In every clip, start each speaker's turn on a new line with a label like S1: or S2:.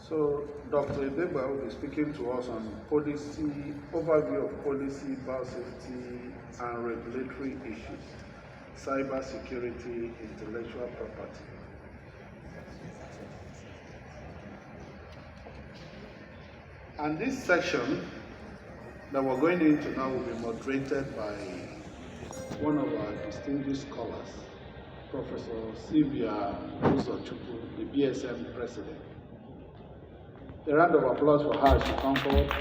S1: So Dr. EBEGBA will be speaking to us on policy, overview of policy, biosafety and regulatory issues, cyber security, intellectual property. And this section that we're going into now will be moderated by one of our distinguished scholars, Professor Sylvia Uzochukwu, the BSM president. A round of applause for her as she comes forward.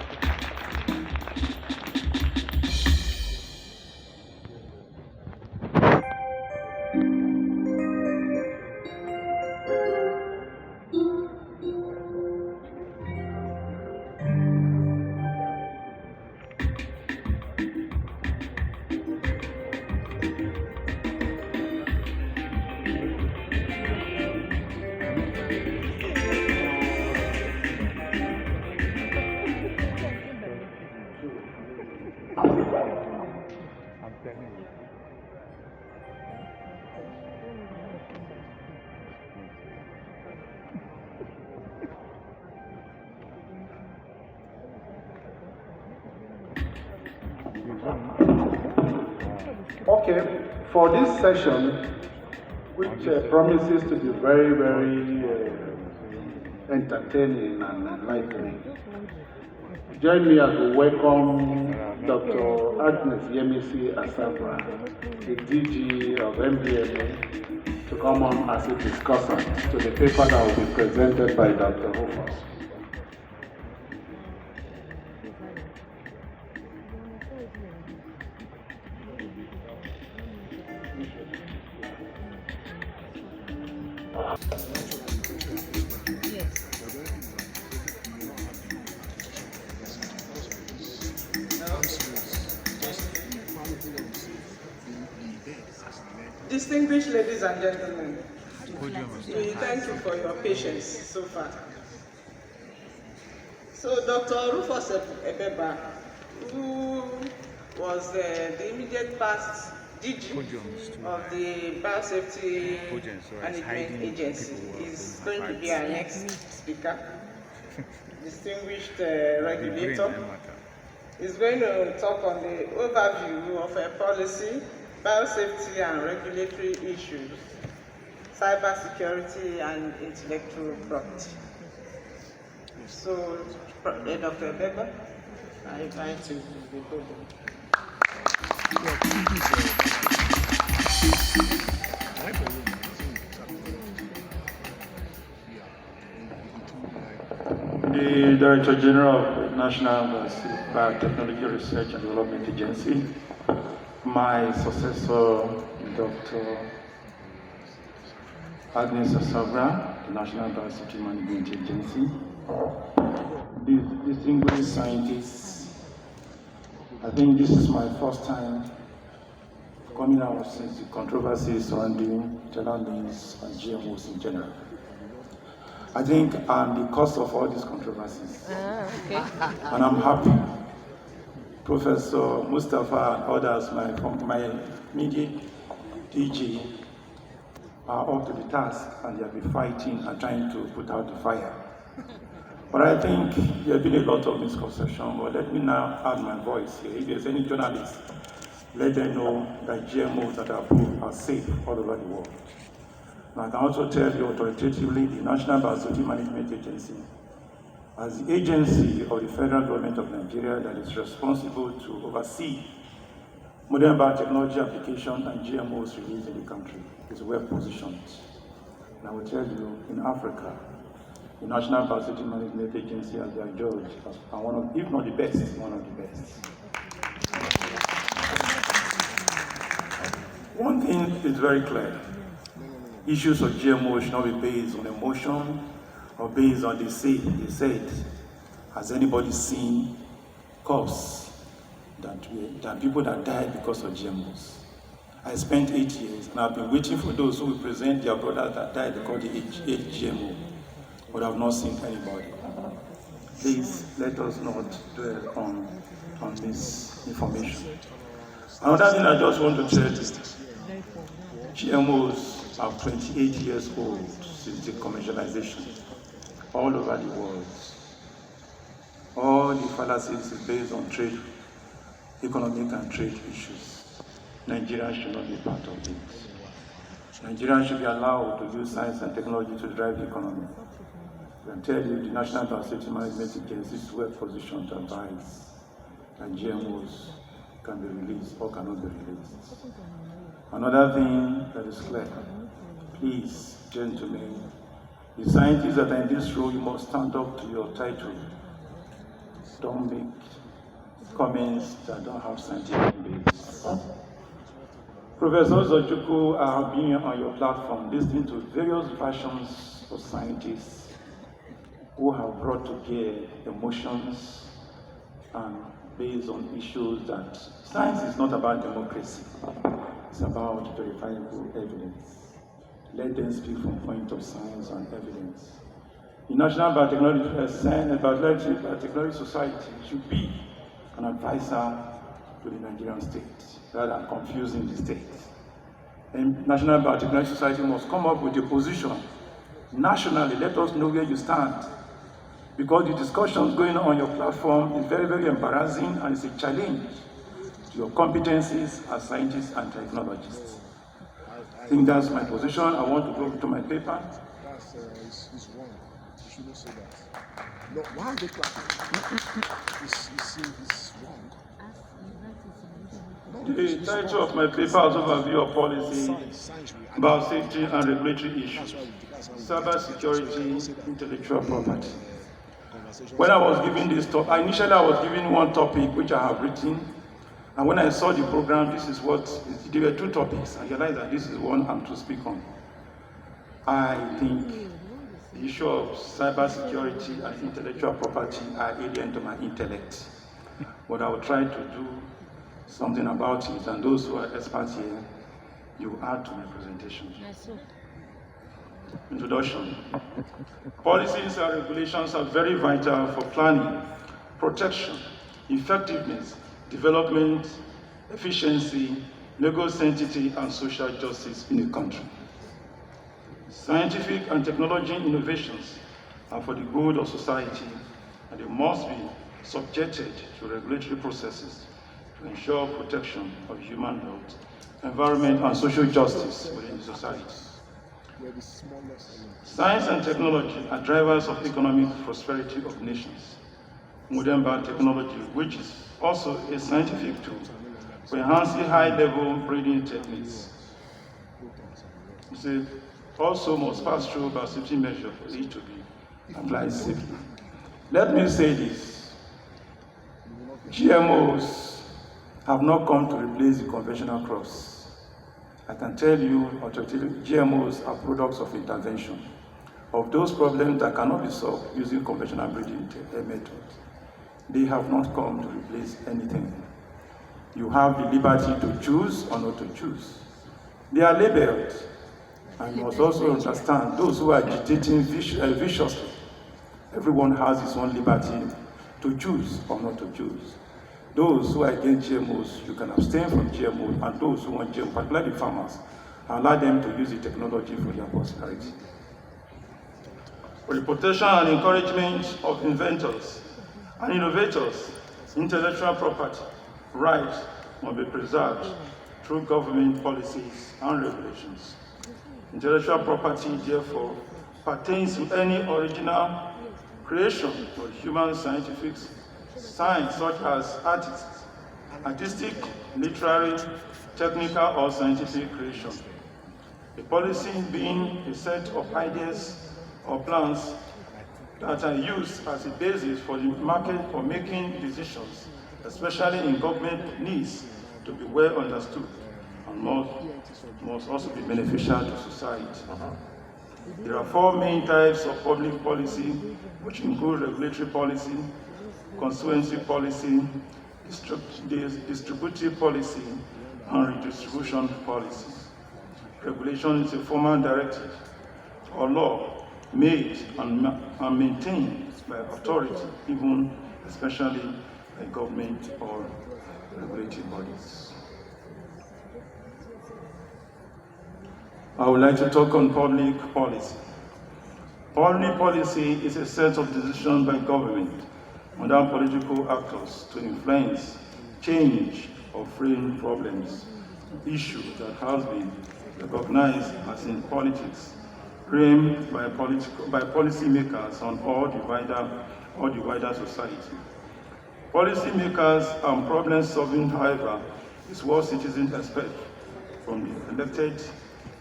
S1: Okay, for this session, which promises to be very, very entertaining and enlightening, join me as we welcome Dr. Agnes Yemisi Asabra, the DG of MBMA, to come on as a discussant to the paper that will be presented by Dr. RUFUS.
S2: Distinguished ladies and gentlemen, we thank you for your patience so far. So Dr. RUFUS EBEGBA, who was the immediate past DG of the Biosafety Management Agency, is going to be our next speaker. Distinguished regulator is going to talk on the overview of a policy, biosafety and regulatory issues, cyber security and intellectual property. So, Dr. EBEGBA, I invite you to the podium.
S3: The Director General of the National Biotechnology Research and Development Agency, my successor, Dr. Agnes Asabra, the National Biosafety Management Agency, these distinguished scientists. I think this is my first time coming out since the controversies surrounding genomics and GMOs in general. I think I'm the cause of all these controversies.
S4: Okay.
S3: And I'm happy. Professor Mustafa and others, my immediate DG, are up to the task and they'll be fighting and trying to put out the fire. But I think there have been a lot of misconception, but let me now add my voice here. If there's any journalist, let them know that GMOs that are approved are safe all over the world. And I can also tell you authoritatively, the National Biosafety Management Agency, as the agency of the federal government of Nigeria that is responsible to oversee modern biotechnology application and GMOs released in the country, is well positioned. And I will tell you, in Africa, the National Biosafety Management Agency as their judge are one of, if not the best, one of the best. One thing is very clear. Issues of GMO should not be based on emotion or based on they said. Has anybody seen corpses that people that died because of GMOs? I spent 8 years and I've been waiting for those who will present their brothers that died because they ate GMO, but I've not seen anybody. Please let us not dwell on this information. Another thing I just want to tell you, GMOs are 28 years old since the commercialization. all over the world. All the fallacies is based on trade, economic and trade issues. Nigeria should not be part of it. Nigeria should be allowed to use science and technology to drive the economy. I can tell you the National Biosafety Management Agency is well positioned to advise that GMOs can be released or cannot be released. Another thing that is clear, please, gentlemen, the scientists that are in this role, you must stand up to your title. Don't make comments that don't have scientific basis. Professors Ojukwu are being on your platform listening to various versions of scientists who have brought to bear emotions and based on issues that science is not about democracy. It's about verifiable evidence. Let them speak from point of science and evidence. The National Biotechnology Society should be an advisor to the Nigerian state rather than confusing the state. And National Biotechnology Society must come up with a position nationally. Let us know where you stand. Because the discussions going on your platform is very, very embarrassing and it's a challenge to your competencies as scientists and technologists. I think that's my position. I want to go to my paper.
S4: It's wrong. You shouldn't say that. No, why are they clapping? It's wrong.
S3: The title of my paper is Overview of Policy about Safety and Regulatory Issues, Cyber Security, Intellectual Property. When I was given this topic, initially I was given one topic which I have written, and when I saw the program, there were two topics. I realized that this is one I'm to speak on. I think the issue of cyber security and intellectual property are alien to my intellect. But I will try to do something about it, and those who are experts here, you add to my presentation.
S5: Yes, sir.
S3: Introduction. Policies and regulations are very vital for planning, protection, effectiveness, development, efficiency, legal sanctity, and social justice in a country. Scientific and technology innovations are for the good of society, and they must be subjected to regulatory processes to ensure protection of human health, environment, and social justice within the society. Science and technology are drivers of economic prosperity of nations. Modern biotechnology, which is also a scientific tool for enhancing high-level breeding techniques, also must pass through biosafety measures for it to be applied safely. Let me say this. GMOs have not come to replace the conventional crops. I can tell you, GMOs are products of intervention, of those problems that cannot be solved using conventional breeding methods. They have not come to replace anything. You have the liberty to choose or not to choose. They are labeled, and you must also understand those who are agitating viciously. Everyone has his own liberty to choose or not to choose. Those who are against GMOs, you can abstain from GMOs, and those who want GMOs, particularly farmers, allow them to use the technology for their prosperity. For the protection and encouragement of inventors and innovators, intellectual property rights must be preserved through government policies and regulations. Intellectual property, therefore, pertains to any original creation of human scientific science, such as artistic, literary, technical, or scientific creation. A policy being a set of ideas or plans that are used as a basis for the market for making decisions, especially in government, needs to be well understood and must also be beneficial to society. There are four main types of public policy, which include regulatory policy, constituency policy, distributive policy, and redistribution policy. Regulation is a formal directive or law made and maintained by authority, even especially by government or regulatory bodies. I would like to talk on public policy. Only policy is a set of decisions by government under political actors to influence, change, or frame problems, issues that has been recognized as in politics, framed by policymakers on all the wider society. Policymakers and problem solving, however, is what citizens expect from the elected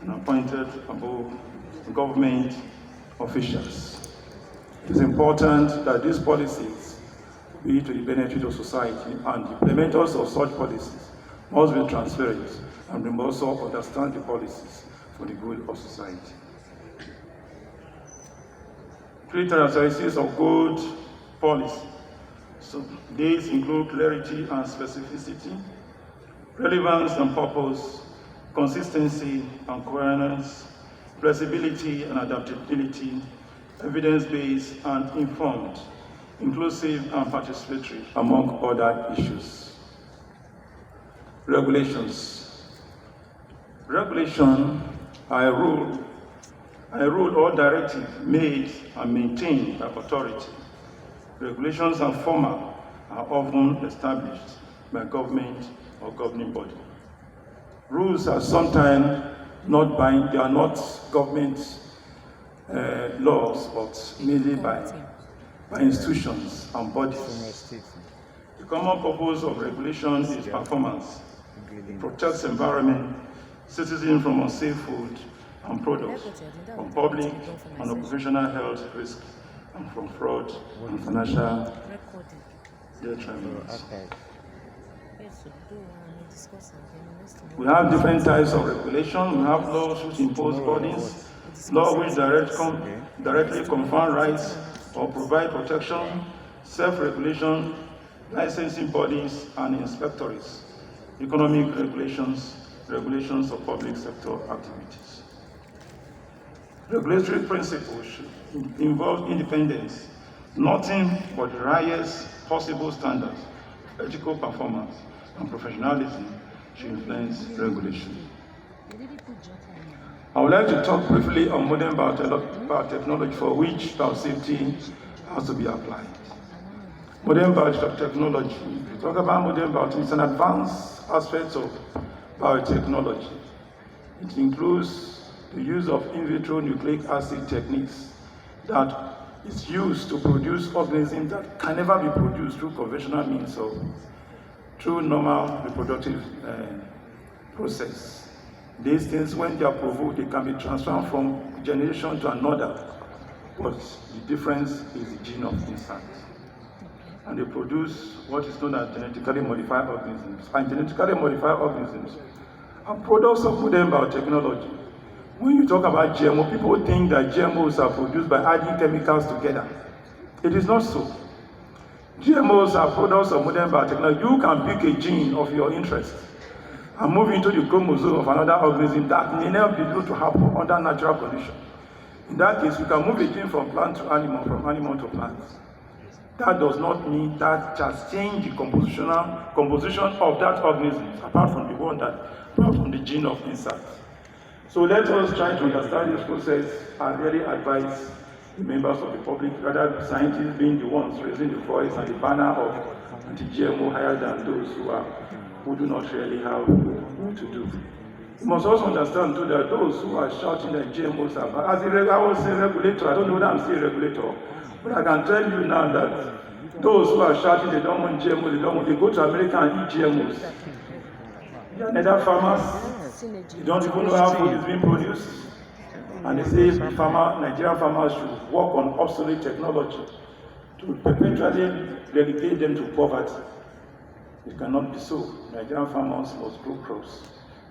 S3: and appointed above government officials. It is important that these policies be to the benefit of society, and the implementers of such policies must be transparent and they must also understand the policies for the good of society. Three characteristics of good policy. So these include clarity and specificity, relevance and purpose, consistency and coherence, flexibility and adaptability, evidence-based and informed, inclusive and participatory, among other issues. Regulations. Regulation are a rule or directive made and maintained by authority. Regulations and formal are often established by government or governing body. Rules are sometimes not binding, they are not government laws, but mainly by institutions and bodies. The common purpose of regulation is performance. It protects environment, citizens from unsafe food and products, from public and occupational health risks, and from fraud and financial detriments. We have different types of regulation. We have laws which impose burdens, laws which directly confer rights or provide protection, self-regulation, licensing bodies and inspectorates, economic regulations, regulations of public sector activities. Regulatory principles should involve independence, nothing but the highest possible standards, ethical performance, and professionalism should influence regulation. I would like to talk briefly on modern biotechnology for which biosafety has to be applied. Modern biotechnology, if we talk about modern biotechnology, it's an advanced aspect of biotechnology. It includes the use of in vitro nucleic acid techniques that is used to produce organisms that can never be produced through conventional means or through normal reproductive process. These things, when they are provoked, they can be transferred from generation to another, but the difference is the gene of insect. And they produce what is known as genetically modified organisms. And genetically modified organisms are products of modern biotechnology. When you talk about GMO, people think that GMOs are produced by adding chemicals together. It is not so. GMOs are products of modern biotechnology. You can pick a gene of your interest and move into the chromosome of another organism that may never be able to happen under natural conditions. In that case, you can move a gene from plant to animal, from animal to plant. That does not mean that just change the composition of that organism, apart from the gene of insect. So let us try to understand this process and really advise the members of the public, rather scientists being the ones raising the voice and the banner of anti-GMO higher than those who do not really have what to do. You must also understand too that those who are shouting that GMOs are bad, I was a regulator, I don't know that I'm still a regulator, but I can tell you now that those who are shouting they don't want GMOs, they go to America and eat GMOs. They are neither farmers, they don't even know how food is being produced. And they say Nigerian farmers should work on obsolete technology to perpetually relegate them to poverty. It cannot be so. Nigerian farmers must grow crops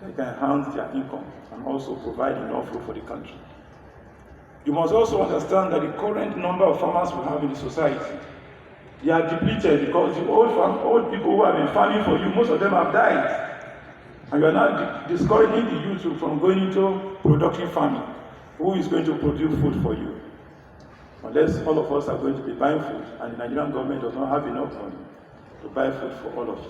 S3: that can enhance their income and also provide enough food for the country. You must also understand that the current number of farmers we have in the society, they are depleted because the old people who have been farming for you, most of them have died. And you are now discouraging the youth from going into productive farming. Who is going to produce food for you? Unless all of us are going to be buying food and the Nigerian government does not have enough money to buy food for all of us.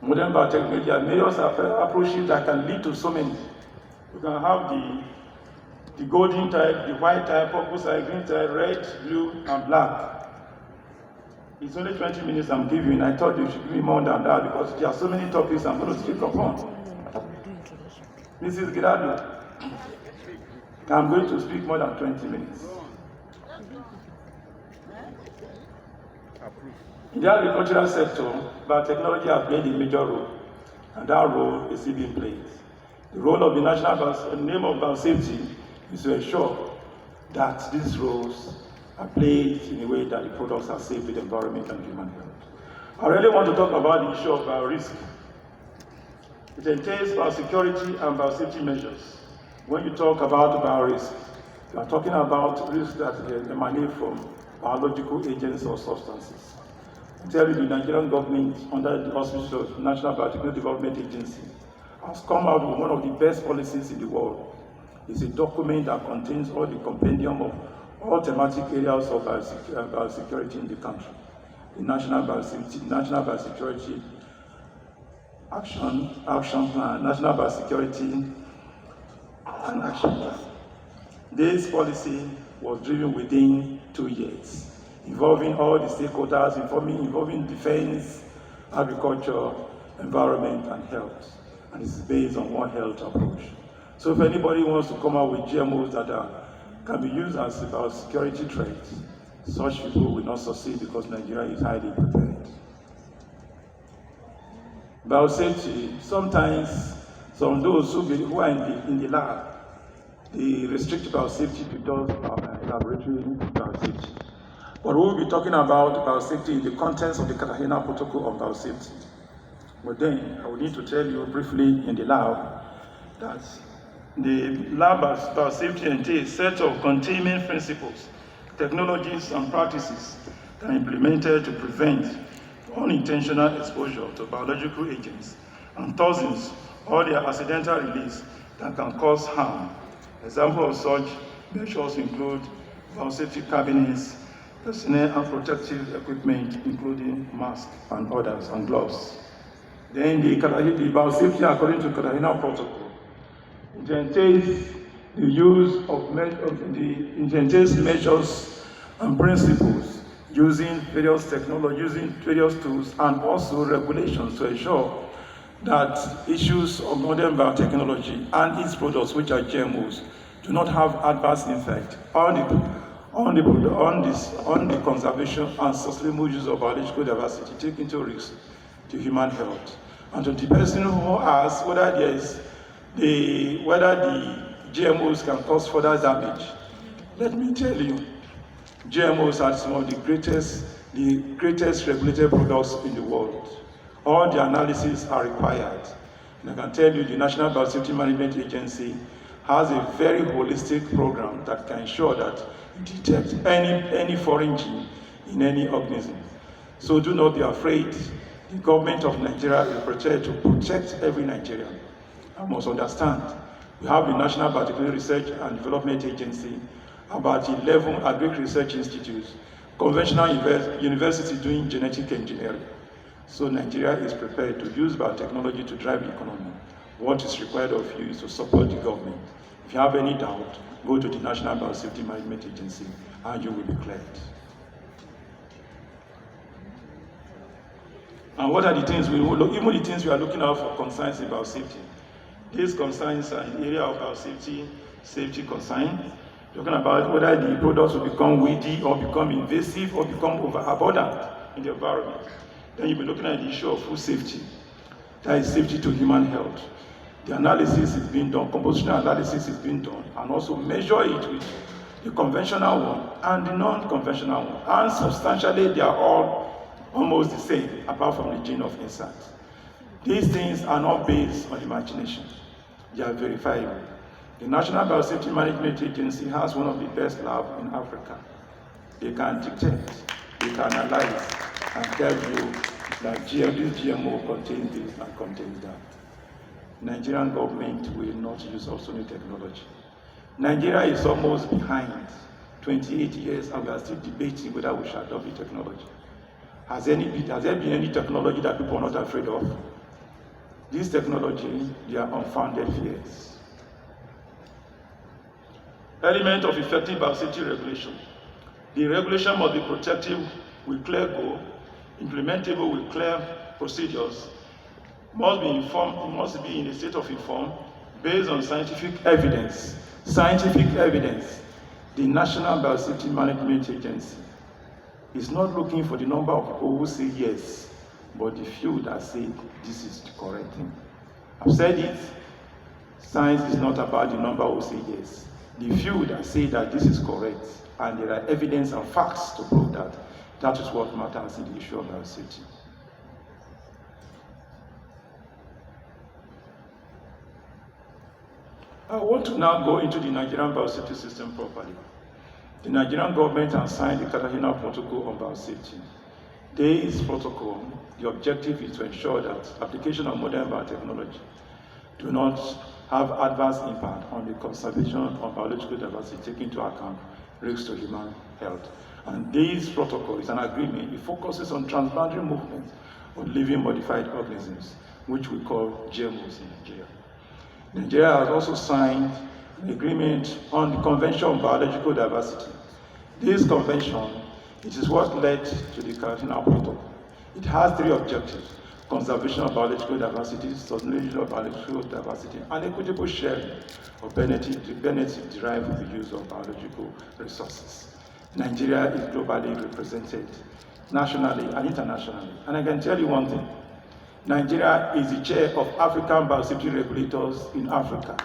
S3: Modern biotechnology has made us approaches that can lead to so many. You can have the golden type, the white type, purple type, green type, red, blue, and black. It's only 20 minutes I'm giving. I thought you should give me more than that because there are so many topics I'm going to speak upon. Mrs. Girardo, I'm going to speak more than 20 minutes. In the agricultural sector, biotechnology has played a major role, and that role is still being played. The role of the the name of biosafety is to ensure that these roles are played in a way that the products are safe with the environment and human health. I really want to talk about the issue of biorisk. It entails biosecurity and biosafety measures. When you talk about biorisk, you are talking about risks that emanate from biological agents or substances. I tell you, the Nigerian government, under the auspices of National Biotechnology Development Agency, has come out with one of the best policies in the world. It's a document that contains all the compendium of all thematic areas of biosecurity in the country. The National Biosecurity Action Plan, National Biosecurity and Action Plan. This policy was driven within 2 years, involving all the stakeholders, involving defense, agriculture, environment, and health. And it's based on One Health approach. So if anybody wants to come out with GMOs that can be used as a biosecurity threat, such people will not succeed because Nigeria is highly prepared. Biosafety, sometimes some those who are in the lab, they restrict biosafety to those laboratory biosafety. But we'll be talking about biosafety in the contents of the Cartagena Protocol on Biosafety. But then I will need to tell you briefly in the lab that the lab biosafety entails a set of containment principles, technologies, and practices that are implemented to prevent unintentional exposure to biological agents and toxins or their accidental release that can cause harm. Examples of such measures include biosafety cabinets, personnel and protective equipment, including masks and others, and gloves. Then the biosafety according to Cartagena Protocol, it entails the use of measures and principles using various technologies, using various tools, and also regulations to ensure that issues of modern biotechnology and its products, which are GMOs, do not have adverse effect on the conservation and sustainable use of biological diversity, take into risk to human health. And to the person who asks whether the GMOs can cause further damage, let me tell you, GMOs are some of the greatest regulated products in the world. All the analyses are required. And I can tell you the National Biosafety Management Agency has a very holistic program that can ensure that it detects any foreign gene in any organism. So do not be afraid. The government of Nigeria is prepared to protect every Nigerian. I must understand, we have the National Biotechnology Research and Development Agency, about 11 agric research institutes, conventional universities doing genetic engineering. So Nigeria is prepared to use biotechnology to drive the economy. What is required of you is to support the government. If you have any doubt, go to the National Biosafety Management Agency and you will be cleared. And what are the things we will look, even the things we are looking out for concerns in biosafety. These concerns are in the area of biosafety, safety concern, talking about whether the products will become weedy or become invasive or become overabundant in the environment. Then you'll be looking at the issue of food safety. That is safety to human health. The analysis is being done, compositional analysis is being done, and also measure it with the conventional one and the non-conventional one. And substantially, they are all almost the same, apart from the gene of insert. These things are not based on imagination. They are verifiable. The National Biosafety Management Agency has one of the best labs in Africa. They can detect, they can analyze, and tell you that this GMO contains this and contains that. Nigerian government will not use obsolete technology. Nigeria is almost behind 28 years, and we are still debating whether we should adopt the technology. Has there been any technology that people are not afraid of? This technology, they are unfounded fears. Element of effective biosafety regulation. The regulation must be protective with clear goal, implementable with clear procedures, must be in a state of informed, based on scientific evidence. Scientific evidence. The National Biosafety Management Agency is not looking for the number of people who say yes, but the few that say this is the correct thing. I've said it. Science is not about the number who say yes. The few that say that this is correct, and there are evidence and facts to prove that, that is what matters in the issue of biosafety. I want to now go into the Nigerian biosafety system properly. The Nigerian government has signed the Cartagena Protocol on biosafety. This protocol, the objective is to ensure that application of modern biotechnology do not have adverse impact on the conservation of biological diversity, taking into account risks to human health. And this protocol is an agreement. It focuses on transboundary movement of living modified organisms, which we call GMOs in Nigeria. Nigeria has also signed an agreement on the Convention on Biological Diversity. This convention, it is what led to the Cartagena Protocol. It has three objectives: conservation of biological diversity, sustainability of biological diversity, and equitable sharing of benefit derived from the use of biological resources. Nigeria is globally represented, nationally and internationally. And I can tell you one thing: Nigeria is the chair of African biosafety regulators in Africa.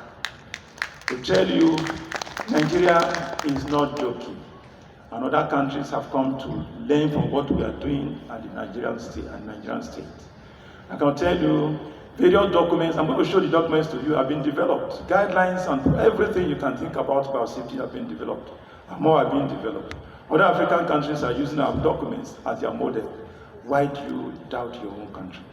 S3: To tell you, Nigeria is not joking. And other countries have come to learn from what we are doing at the Nigerian state. I can tell you, various documents, I'm going to show the documents to you, have been developed. Guidelines and everything you can think about biosafety have been developed, and more are being developed. Other African countries are using our documents as their model. Why do you doubt your own country?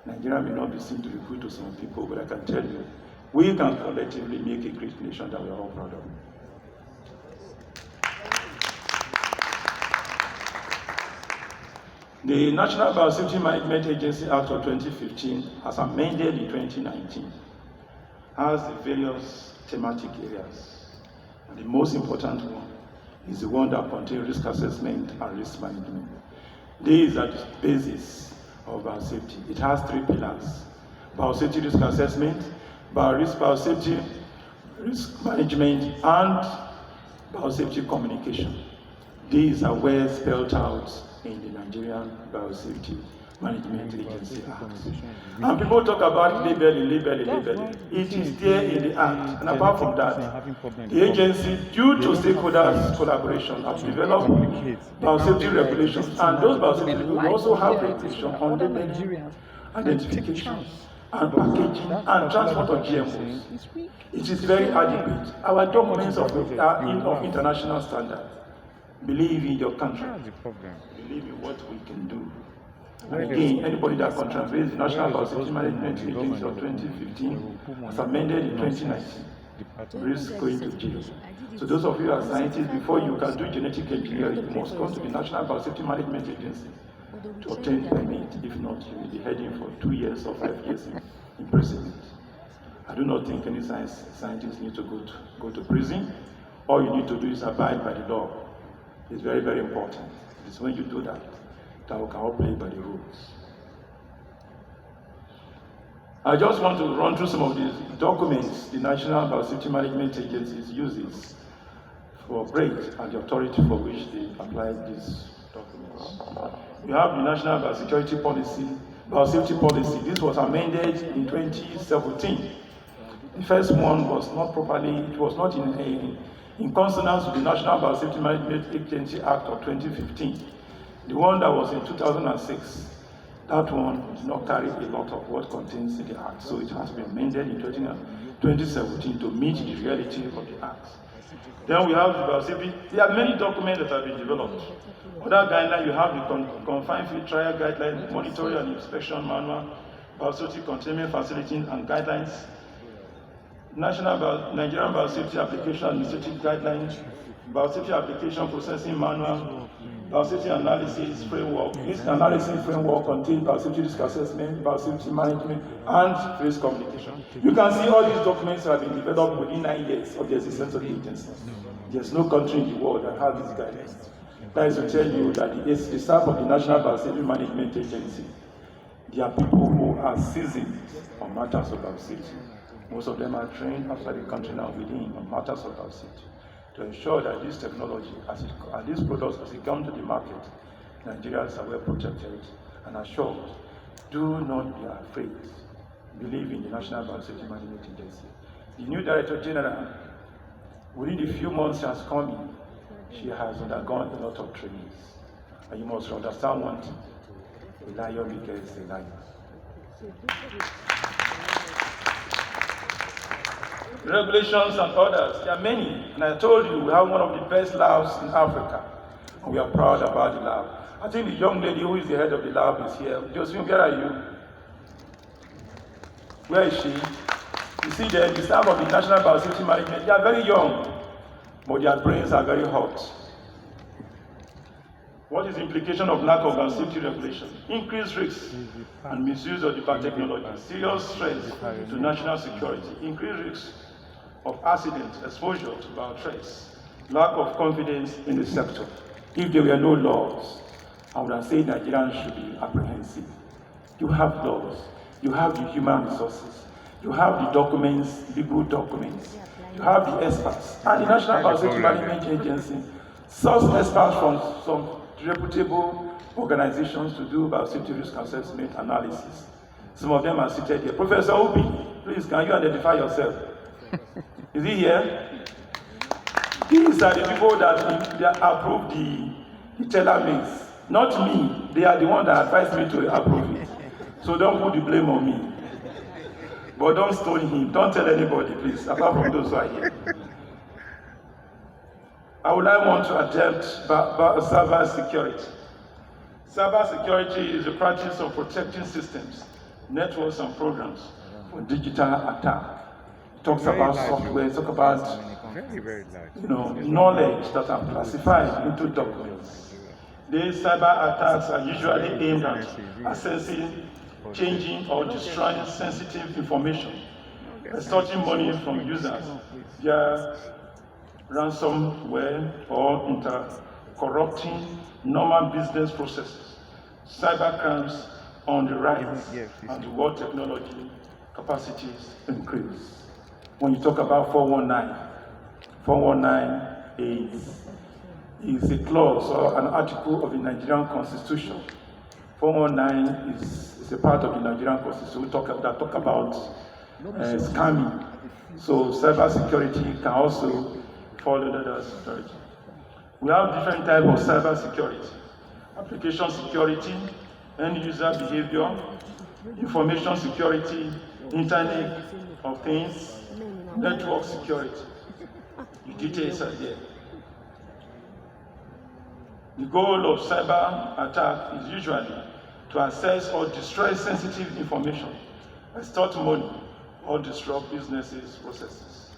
S3: Nigeria may not be seen to be good to some people, but I can tell you, we can collectively make a great nation that we are all proud of. The National Biosafety Management Agency Act of 2015, as amended in 2019, has the various thematic areas. And the most important one is the one that contains risk assessment and risk management. These are the basis of biosafety. It has three pillars: biosafety risk assessment, biosafety risk management, and biosafety communication. These are well spelled out in the Nigerian Biosafety Management Agency Act. And people talk about labeling. It is there in the Act. And apart from that, the agency, due to stakeholders' collaboration, has developed biosafety regulations. And those biosafety regulations also have regulation on labeling, identification, and packaging, and transport of GMOs. It is very adequate. Our documents are of international standard. Believe in your country. Believe in what we can do. And again, anybody that contravenes the National Biosafety Management Agency of 2015, as amended in 2019, risks going to jail. So those of you who are scientists, before you can do genetic engineering, you must come to the National Biosafety Management Agency to obtain permit. If not, you will be heading for 2 years or 5 years in imprisonment. I do not think any scientists need to go to prison. All you need to do is abide by the law. It's very, very important. It's when you do that that we can all play by the rules. I just want to run through some of the documents the National Biosafety Management Agency uses for operate and the authority for which they apply these documents. We have the National Biosafety Policy. This was amended in 2017. The first one was not properly, it was not in consonance with the National Biosafety Management Agency Act of 2015. The one that was in 2006, that one did not carry a lot of what contains in the Act, so it has been amended in 2017 to meet the reality of the Act. Then we have the biosafety. There are many documents that have been developed. Other guidelines, you have the confined field trial guidelines, monitoring and inspection manual, biosafety containment facility and guidelines, Nigerian Biosafety Application Administrative Guidelines, Biosafety Application Processing Manual, biosafety analysis framework. This analysis framework contains biosafety risk assessment, biosafety management, and risk communication. You can see all these documents have been developed within 9 years of the existence of the agency. There's no country in the world that has this guidance. That is to tell you that the staff of the National Biosafety Management Agency, they are people who are seasoned on matters of biosafety. Most of them are trained outside the country now within on matters of biosafety, to ensure that this technology, and these products, as they come to the market, Nigerians are well protected and assured. Do not be afraid. Believe in the National Biosafety Management Agency. The new Director General, within the few months she has come in, she has undergone a lot of trainings. And you must understand one thing: a lion becomes a lion. Regulations and orders, there are many. And I told you, we have one of the best labs in Africa. And we are proud about the lab. I think the young lady who is the head of the lab is here. Josephine, where are you? Where is she? You see them, the staff of the National Biosafety Management, they are very young, but their brains are very hot. What is the implication of lack of biosafety regulation? Increased risks and misuse of the biotechnology, serious threats to national security, increased risks of accidents, exposure to biothreats, lack of confidence in the sector. If there were no laws, I would have said Nigerians should be apprehensive. You have laws, you have the human resources, you have the documents, legal documents, you have the experts, and the National Biosafety Management Agency source experts from some reputable organizations to do biosafety risk assessment analysis. Some of them are seated here. Professor Obi, please, can you identify yourself? Is he here? These are the people that approve the tailor-mades. Not me. They are the ones that advised me to approve it. So don't put the blame on me. But don't stone him. Don't tell anybody, please, apart from those who are here. I would like want to attempt cyber security. Cyber security is the practice of protecting systems, networks, and programs from digital attack. It talks about software, it talks about knowledge that are classified into documents. These cyber attacks are usually aimed at accessing, changing, or destroying sensitive information, extorting money from users via ransomware or corrupting normal business processes. Cybercrimes on the rise and the world technology capacities increase. When you talk about 419 is a clause or an article of the Nigerian Constitution. 419 is a part of the Nigerian Constitution that talk about scamming. So cyber security can also fall under that security. We have different types of cyber security: application security, end user behavior, information security, Internet of Things, network security. The details are there. The goal of cyber attack is usually to access or destroy sensitive information, extort money, or disrupt businesses' processes.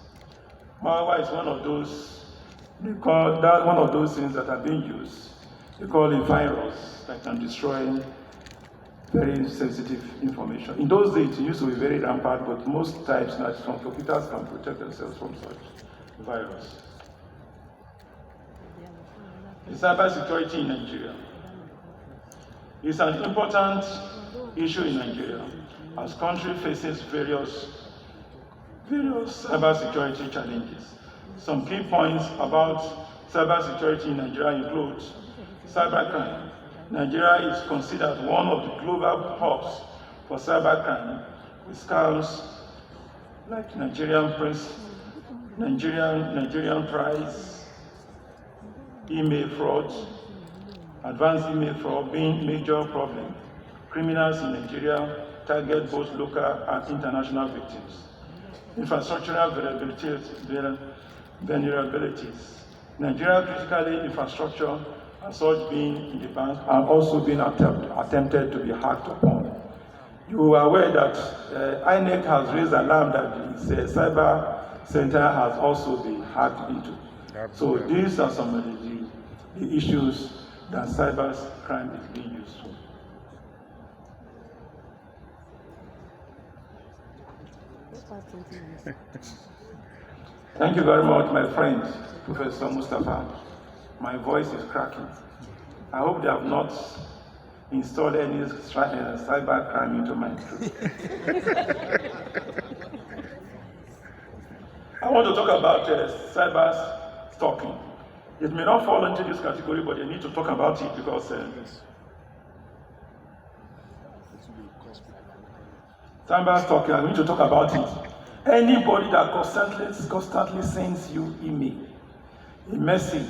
S3: However, it's one of those, one of those things that are being used. They call it virus that can destroy very sensitive information. In those days, it used to be very rampant, but most types now from computers can protect themselves from such virus. The cyber security in Nigeria is an important issue in Nigeria as country faces various cyber security challenges. Some key points about cyber security in Nigeria include cybercrime. Nigeria is considered one of the global hubs for cybercrime, with scams like Nigerian price, email fraud, advanced email fraud being major problem. Criminals in Nigeria target both local and international victims. Infrastructural vulnerabilities. Nigeria critically infrastructure and such being in the bank are also being attempted to be hacked upon. You are aware that INEC has raised alarm that the cyber center has also been hacked into. So these are some of the issues than cyber crime is being used for. Thank you very much, my friend, Professor Mustafa. My voice is cracking. I hope they have not installed any cyber crime into my throat. I want to talk about cyber stalking. It may not fall into this category, but I need to talk about it because cyber stalking, I need to talk about it. Anybody that constantly sends you email, a message,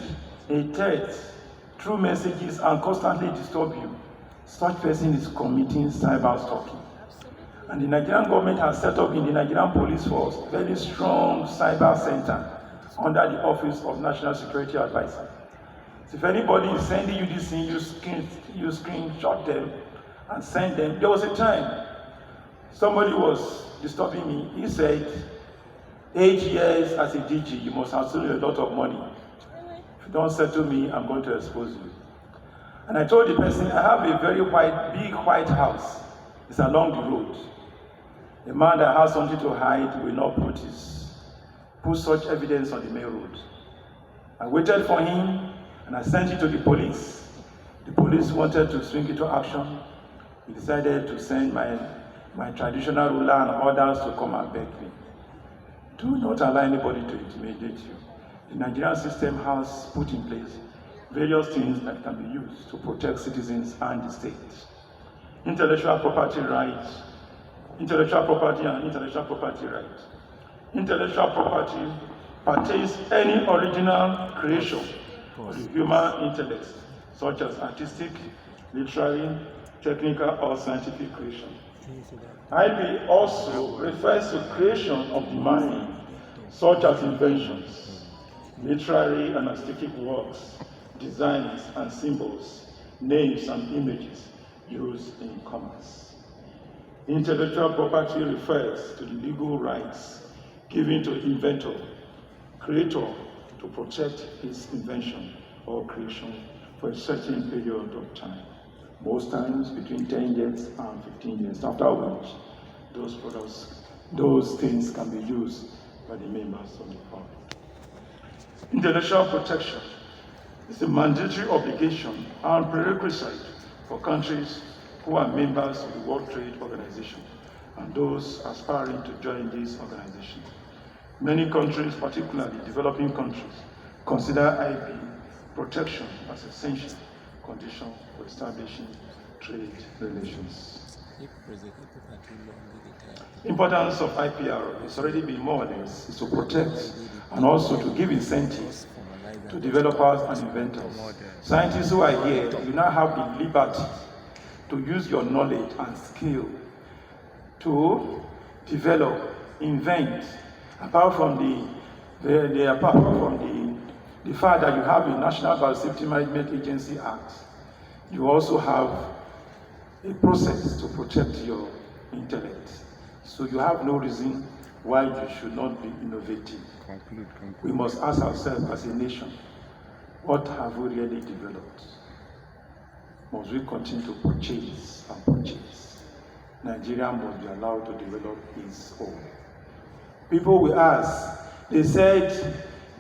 S3: a text, through messages and constantly disturb you, such person is committing cyber stalking. And the Nigerian government has set up in the Nigerian Police Force a very strong cyber center under the Office of National Security Advisor. So if anybody is sending you this thing, you screenshot them and send them. There was a time somebody was disturbing me. He said, 8 years as a DG, you must have stolen a lot of money. If you don't settle me, I'm going to expose you. And I told the person, I have a very big white house. It's along the road. A man that has something to hide will not put such evidence on the main road. I waited for him and I sent it to the police. The police wanted to swing into action. He decided to send my traditional ruler and others to come and beg me. Do not allow anybody to intimidate you. The Nigerian system has put in place various things that can be used to protect citizens and the state. Intellectual property rights, intellectual property and intellectual property rights. Intellectual property pertains any original creation of the human intellect, such as artistic, literary, technical, or scientific creation. IP also refers to creation of the mind, such as inventions, literary and artistic works, designs and symbols, names and images used in commerce. Intellectual property refers to the legal rights given to inventor, creator to protect his invention or creation for a certain period of time. Most times between 10 years and 15 years, after which those things can be used by the members of the public. Intellectual protection is a mandatory obligation and prerequisite for countries who are members of the World Trade Organization and those aspiring to join this organization. Many countries, particularly developing countries, consider IP protection as an essential condition for establishing trade relations. Importance of IPR has already been more or less is to protect and also to give incentives to developers and inventors. Scientists who are here, you now have the liberty to use your knowledge and skill to develop, invent, apart from the fact that you have a National Biosafety Management Agency Act, you also have a process to protect your intellect. So you have no reason why you should not be innovative.
S5: Conclude.
S3: We must ask ourselves as a nation, what have we really developed? Must we continue to purchase and purchase? Nigeria must be allowed to develop its own. People will ask, they said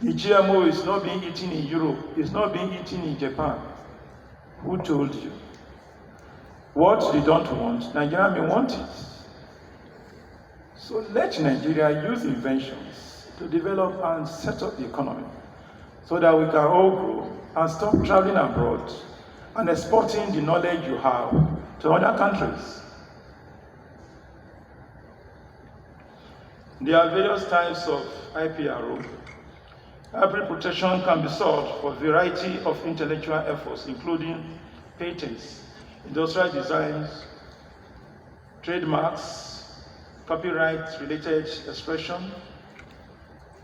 S3: the GMO is not being eaten in Europe, it's not being eaten in Japan. Who told you? What they don't want, Nigeria may want it. So let Nigeria use inventions to develop and set up the economy so that we can all grow and stop traveling abroad and exporting the knowledge you have to other countries. There are various types of IPRO. IP protection can be sought for a variety of intellectual efforts, including patents, industrial designs, trademarks, copyright-related expression,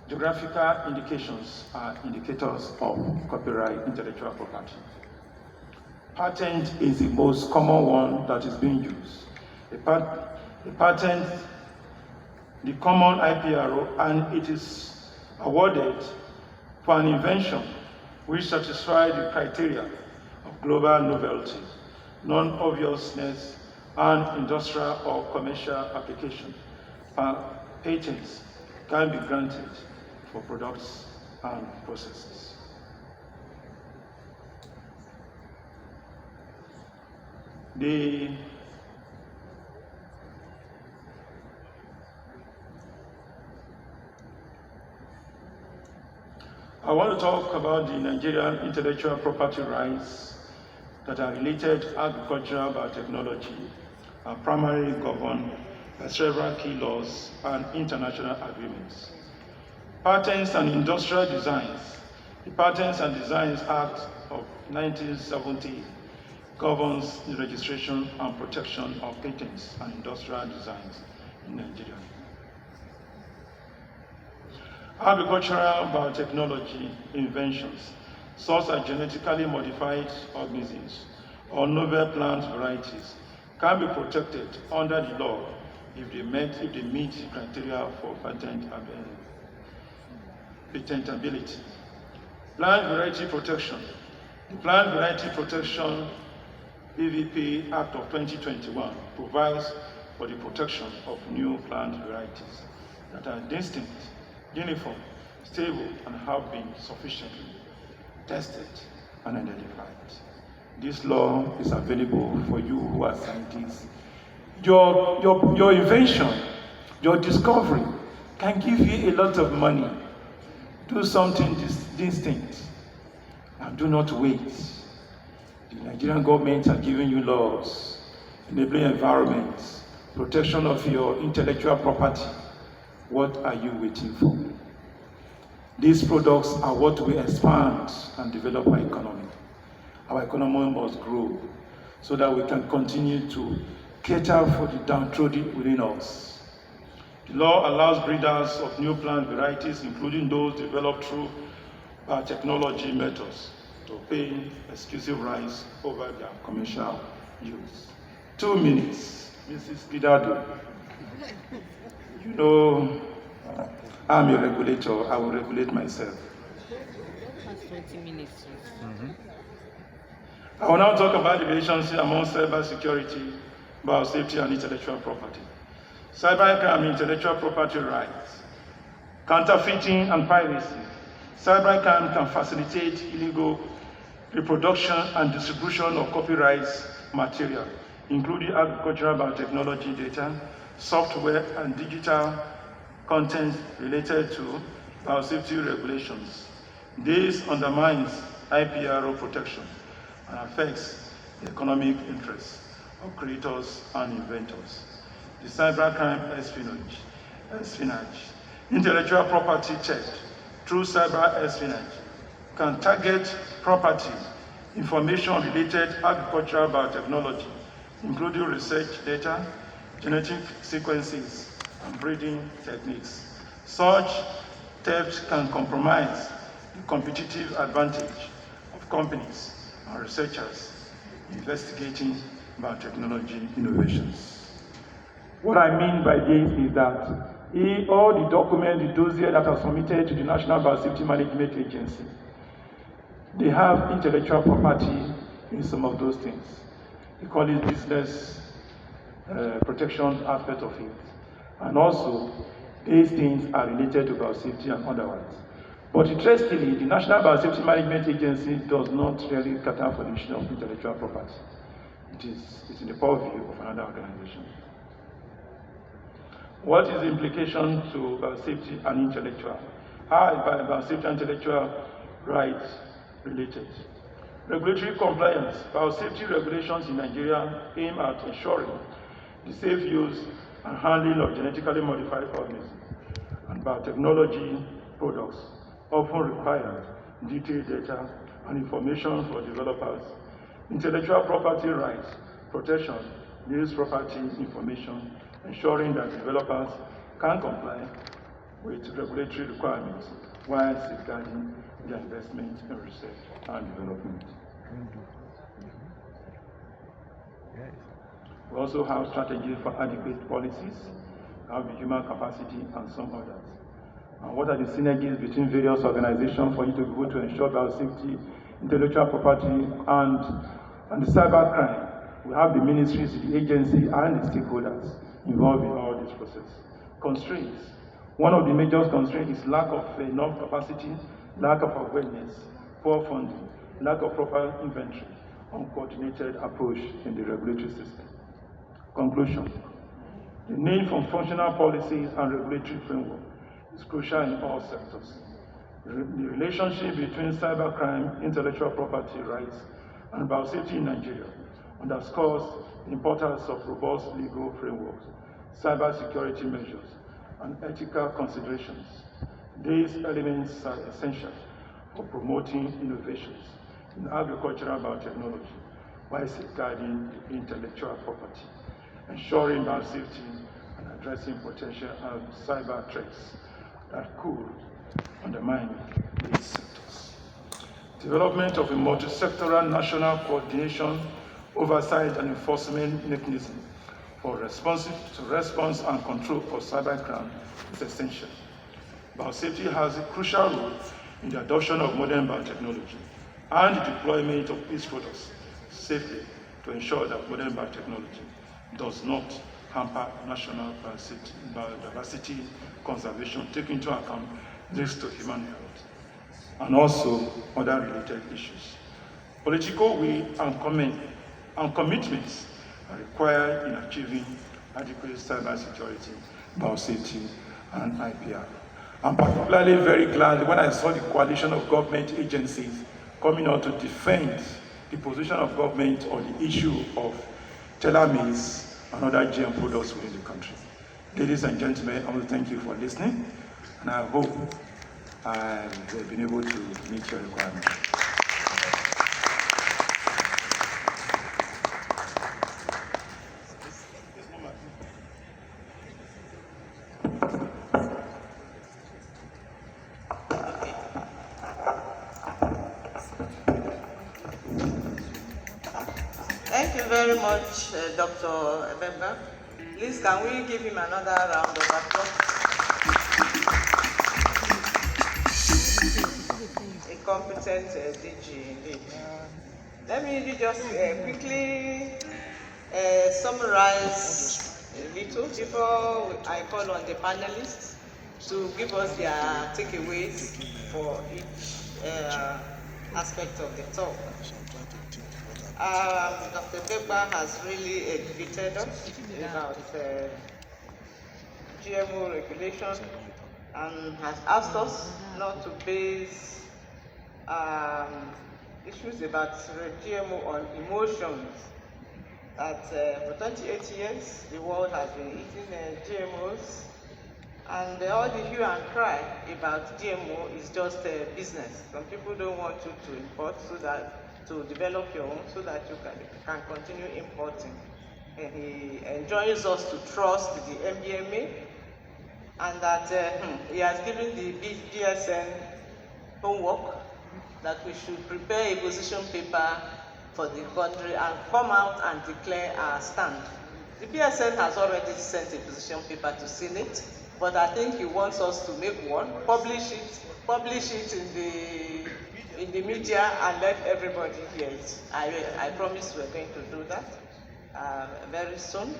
S3: geographical indications are indicators of copyright intellectual property. Patent is the most common one that is being used. A patent, the common IPRO, and it is awarded for an invention which satisfies the criteria of global novelty, non-obviousness, and industrial or commercial application. Patents can be granted for products and processes. I want to talk about the Nigerian intellectual property rights that are related to agricultural biotechnology are primarily governed by several key laws and international agreements. Patents and industrial designs. The Patents and Designs Act of 1970 governs the registration and protection of patents and industrial designs in Nigeria. Agricultural biotechnology inventions, such as genetically modified organisms or novel plant varieties, can be protected under the law if they meet the criteria for patentability. Plant variety protection. The Plant Variety Protection PVP Act of 2021 provides for the protection of new plant varieties that are distinct, uniform, stable, and have been sufficiently tested and identified. This law is available for you who are scientists. Your invention, your discovery can give you a lot of money. Do something distinct and do not wait. The Nigerian government are giving you laws, enabling environments, protection of your intellectual property. What are you waiting for? These products are what will expand and develop our economy. Our economy must grow so that we can continue to cater for the downtrodden within us. The law allows breeders of new plant varieties, including those developed through biotechnology methods, to obtain exclusive rights over their commercial use. 2 minutes, Mrs. Gidado. You know, I'm a regulator, I will regulate myself.
S5: That's 20 minutes.
S3: I will now talk about the relationship among cybersecurity, biosafety, and intellectual property. Cybercrime, intellectual property rights, counterfeiting, and piracy. Cybercrime can facilitate illegal reproduction and distribution of copyright material, including agricultural biotechnology data, software, and digital content related to biosafety regulations. This undermines IPRO protection and affects the economic interests of creators and inventors. The cybercrime espionage, intellectual property theft through cyber espionage can target property, information related to agricultural biotechnology, including research data, genetic sequences, and breeding techniques. Such theft can compromise the competitive advantage of companies and researchers investigating biotechnology innovations. What I mean by this is that all the documents, the dossier that are submitted to the National Biosafety Management Agency, they have intellectual property in some of those things. We call it business protection aspect of it. And also, these things are related to biosafety and otherwise. But interestingly, the National Biosafety Management Agency does not really cater for the issue of intellectual property. It's in the purview of another organization. What is the implication to biosafety and intellectual? How is biosafety and intellectual rights related? Regulatory compliance. Biosafety regulations in Nigeria aim at ensuring the safe use and handling of genetically modified organisms and biotechnology products often require detailed data and information for developers. Intellectual property rights protection needs property information, ensuring that developers can comply with regulatory requirements while safeguarding their investment in research and development. We also have strategies for adequate policies, have the human capacity, and some others. And what are the synergies between various organizations for you to be able to ensure biosafety intellectual property, and the cyber crime. We have the ministries, the agency, and the stakeholders involved in all this process. Constraints. One of the major constraints is lack of enough capacity, lack of awareness, poor funding, lack of proper inventory, uncoordinated approach in the regulatory system. Conclusion. The need for functional policies and regulatory framework is crucial in all sectors. The relationship between cybercrime, intellectual property rights, and biosafety in Nigeria underscores the importance of robust legal frameworks, cybersecurity measures, and ethical considerations. These elements are essential for promoting innovations in agricultural biotechnology while safeguarding intellectual property, ensuring biosafety, and addressing potential cyber threats that could undermine these sectors. Development of a multi-sectoral national coordination, oversight, and enforcement mechanism for response and control of cybercrime is essential. Biosafety has a crucial role in the adoption of modern biotechnology and the deployment of its products safely to ensure that modern biotechnology does not hamper national biodiversity conservation, taking into account risks to human health, and also other related issues. Political will and commitments are required in achieving adequate cybersecurity, biosafety, and IPR. I'm particularly very glad when I saw the coalition of government agencies coming out to defend the position of government on the issue of telomeres and other GM products within the country. Ladies and gentlemen, I want to thank you for listening, and I hope I've been able to meet your requirements.
S2: Thank you very much, Dr. EBEGBA. Please, can we give him another round of applause? A competent DG indeed. Let me just quickly summarize a little before I call on the panelists to give us their takeaways for each aspect of the talk. Dr. EBEGBA has really educated us about GMO regulation and has asked us not to base issues about GMO on emotions. That for 28 years, the world has been eating GMOs, and all the hue and cry about GMO is just business. Some people don't want you to import to develop your own so that you can continue importing. And he enjoins us to trust the MBMA, and that he has given the BSN homework that we should prepare a position paper for the country and come out and declare our stand. The BSN has already sent a position paper to Senate, but I think he wants us to make one, publish it in the media and let everybody hear it. I promise we're going to do that very soon.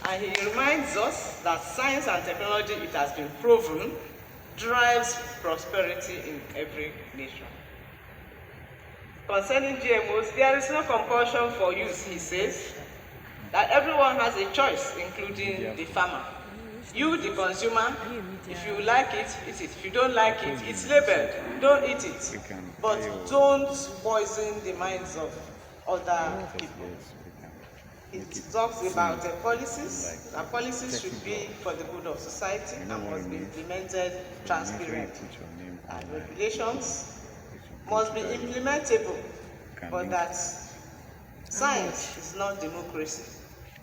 S2: And he reminds us that science and technology, it has been proven, drives prosperity in every nation. Concerning GMOs, there is no compulsion for use, he says, that everyone has a choice, including the farmer. You, the consumer, if you like it, eat it. If you don't like it, it's labeled. Don't eat it. But don't poison the minds of other people. It talks about policies. Our policies should be for the good of society and must be implemented transparently. And regulations must be implementable, but that science is not democracy.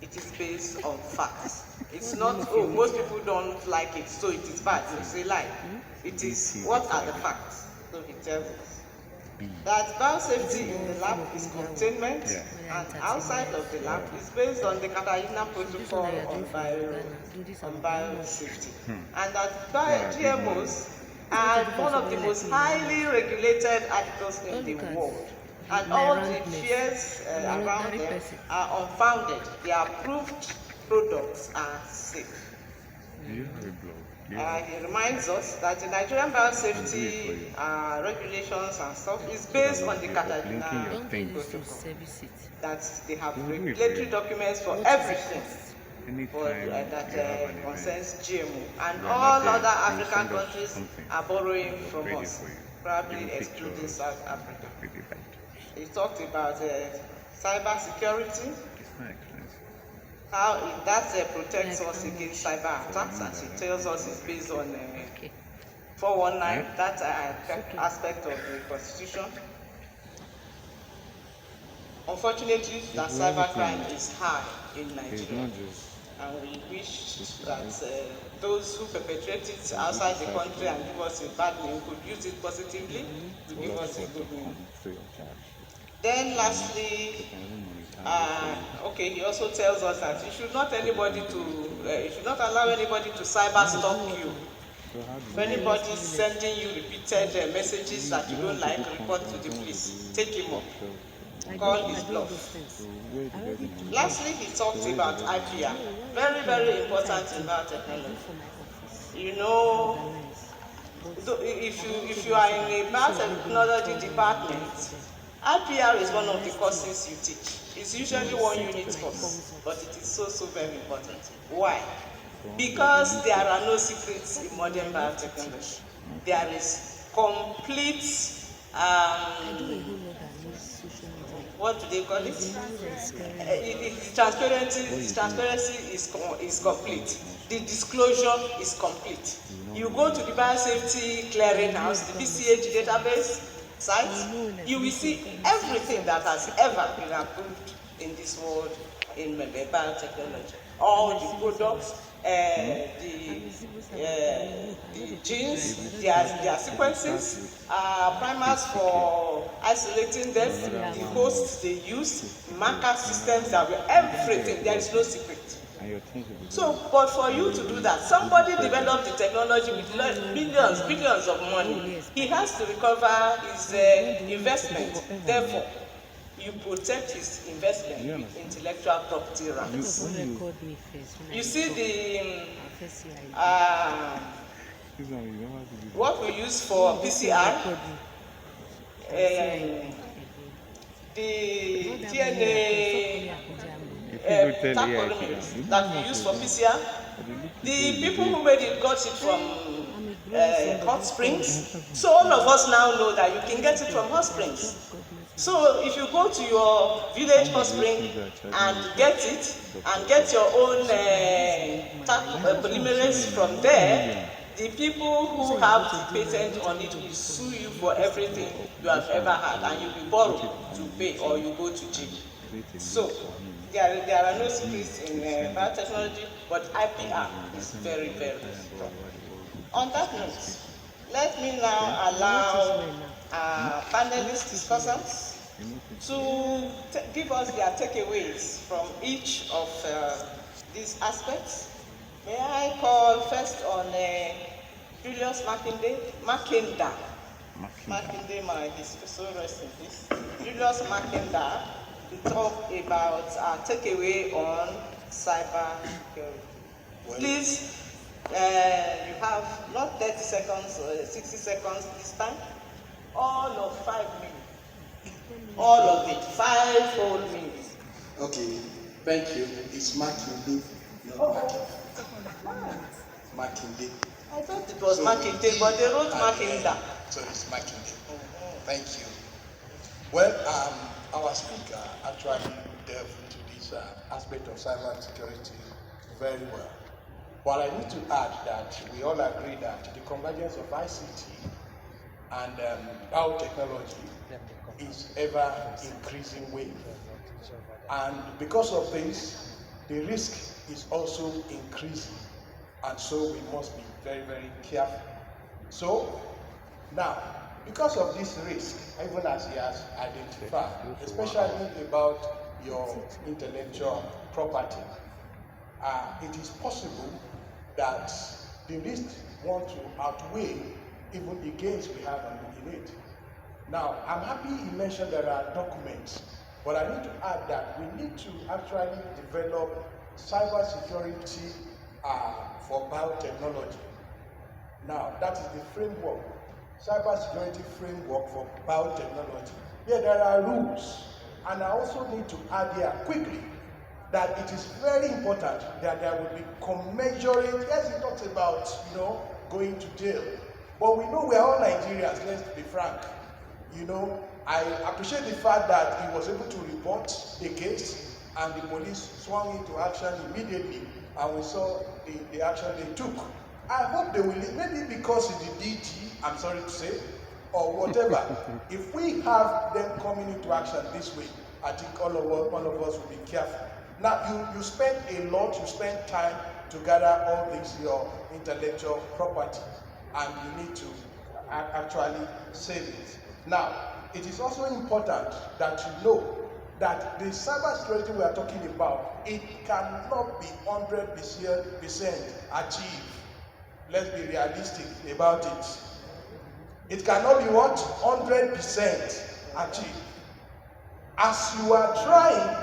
S2: It is based on facts. It's not, oh, most people don't like it, so it is bad. It's a lie. It is, what are the facts? So he tells us that biosafety in the lab is containment, and outside of the lab is based on the Catalina protocol on biosafety. And that GMOs and one of the most highly regulated articles in the world. And all the fears around them are unfounded. The approved products are safe.
S6: Do you have a blog?
S2: He reminds us that the Nigerian biosafety regulations and stuff is based on the Cartagena protocol. That they have regulatory documents for everything that concerns GMO, and all other African countries are borrowing from us, probably excluding South Africa. He talked about cyber security, how that protects us against cyber attacks, and he tells us it's based on 419, that aspect of the Constitution. Unfortunately, that cybercrime is high in Nigeria, and we wish that those who perpetrate it outside the country and give us a bad name could use it positively to give us a good name. Then lastly, he also tells us that you should not allow anybody to cyber stalk you. If anybody is sending you repeated messages that you don't like, report to the police. Take him up. Call his bluff. Lastly, he talked about IPR. Very, very important in biotechnology. You know, if you are in a biotechnology department, IPR is one of the courses you teach. It's usually 1 unit course, but it is so very important. Why? Because there are no secrets in modern biotechnology. There is complete, what do they call it? Transparency is complete. The disclosure is complete. You go to the biosafety clearinghouse, the BCH database site, you will see everything that has ever been approved in this world in biotechnology. All the products, the genes, their sequences, primers for isolating them, the hosts they use, marker systems, that were everything. There is no secret. So, but for you to do that, somebody developed the technology with billions of money. He has to recover his investment. Therefore, you protect his investment with intellectual property rights. You see what we use for PCR, the DNA that we use for PCR, the people who made it got it from hot springs. So all of us now know that you can get it from hot springs. So if you go to your village hot spring and get it, and get your own polymerase from there, the people who have the patent on it will sue you for everything you have ever had, and you'll be borrowed to pay, or you go to jail. So there are no secrets in biotechnology, but IPR is very, very strong. On that note, let me now allow our panelist discussers to give us their takeaways from each of these aspects. May I call first on Julius Mackinda, my so rest in peace. Julius Mackinda, to talk about our takeaway on cyber security. Please, you have not 30 seconds or 60 seconds this time, all of 5 minutes. All of it, 5 whole minutes.
S7: Okay, thank you. It's Mackinda, not Mackinda.
S2: I thought it was Mackinda, but they wrote Mackinda.
S7: So it's Mackinda. Thank you. Well, our speaker actually delved into this aspect of cyber security very well. But I need to add that we all agree that the convergence of ICT and biotechnology is ever increasing wave. And because of this, the risk is also increasing. And so we must be very, very careful. So now, because of this risk, even as he has identified, especially about your intellectual property, it is possible that the risk want to outweigh even the gains we have in it. Now, I'm happy you mentioned there are documents, but I need to add that we need to actually develop cybersecurity for biotechnology. Now, that is the framework, cybersecurity framework for biotechnology. Yeah, there are rules, and I also need to add here quickly that it is very important that there will be commensurate. Yes, it talks about, going to jail, but we know we are all Nigerians, let's be frank. I appreciate the fact that he was able to report a case and the police swung into action immediately, and we saw the action they took. I hope they will, maybe because it's the DG, I'm sorry to say, or whatever. If we have them coming into action this way, I think all of us will be careful. Now, you spend a lot, you spend time to gather all this, your intellectual property, and you need to actually save it. Now, it is also important that you know that the cybersecurity we are talking about, it cannot be 100% achieved. Let's be realistic about it. It cannot be what? 100% achieved. As you are trying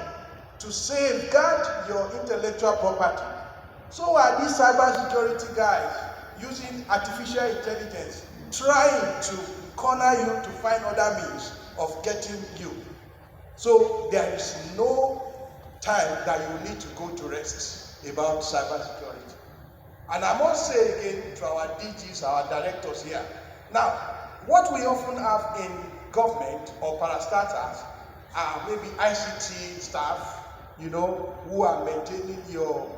S7: to safeguard your intellectual property, so are these cybersecurity guys using artificial intelligence, trying to corner you to find other means of getting you. So there is no time that you need to go to rest about cybersecurity. And I must say again to our DGs, our directors here, now, what we often have in government or parastatals are maybe ICT staff, who are maintaining your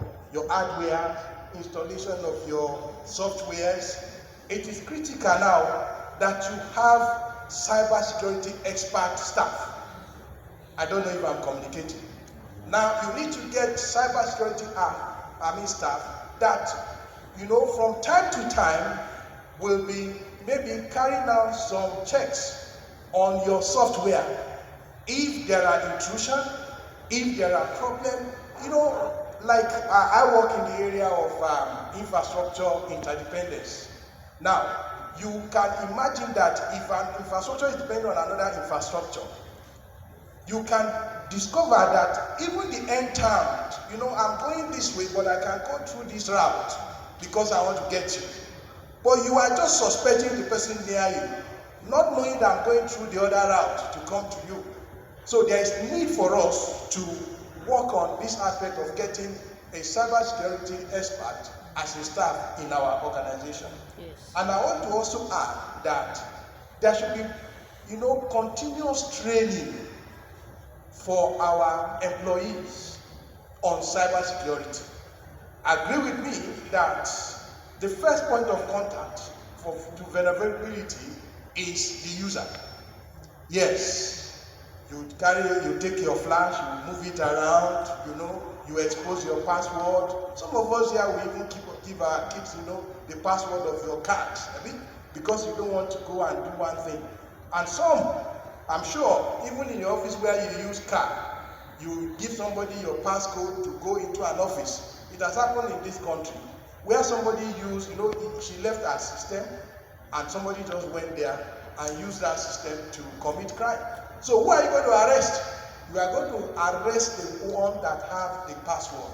S7: hardware, installation of your softwares. It is critical now that you have cybersecurity expert staff. I don't know if I'm communicating. Now, you need to get cybersecurity staff that, from time to time will be maybe carrying out some checks on your software. If there are intrusion, if there are problems, like I work in the area of infrastructure interdependence. Now, you can imagine that if an infrastructure is dependent on another infrastructure, you can discover that even the end term, I'm going this way, but I can go through this route because I want to get you. But you are just suspecting the person near you, not knowing that I'm going through the other route to come to you. So there is need for us to work on this aspect of getting a cybersecurity expert as a staff in our organization.
S5: Yes.
S7: And I want to also add that there should be, continuous training for our employees on cybersecurity. Agree with me that the first point of contact to vulnerability is the user. Yes, you take your flash, you move it around, you expose your password. Some of us here will even give our kids, the password of your card, because you don't want to go and do one thing. And some, I'm sure, even in your office where you use card, you give somebody your passcode to go into an office. It has happened in this country where somebody used, she left her system and somebody just went there and used that system to commit crime. So who are you going to arrest? You are going to arrest the one that have the password.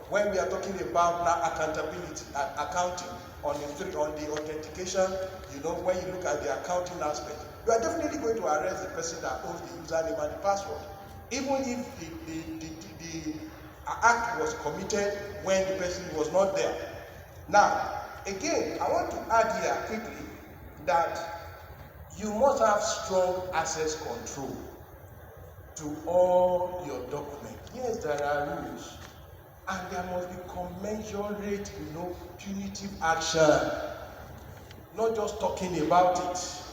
S7: When we are talking about now accountability, accounting on the authentication, when you look at the accounting aspect, you are definitely going to arrest the person that owns the username and the password, even if the act was committed when the person was not there. Now, again, I want to add here quickly that you must have strong access control to all your documents. Yes, there are rules, and there must be commensurate, punitive action, not just talking about it.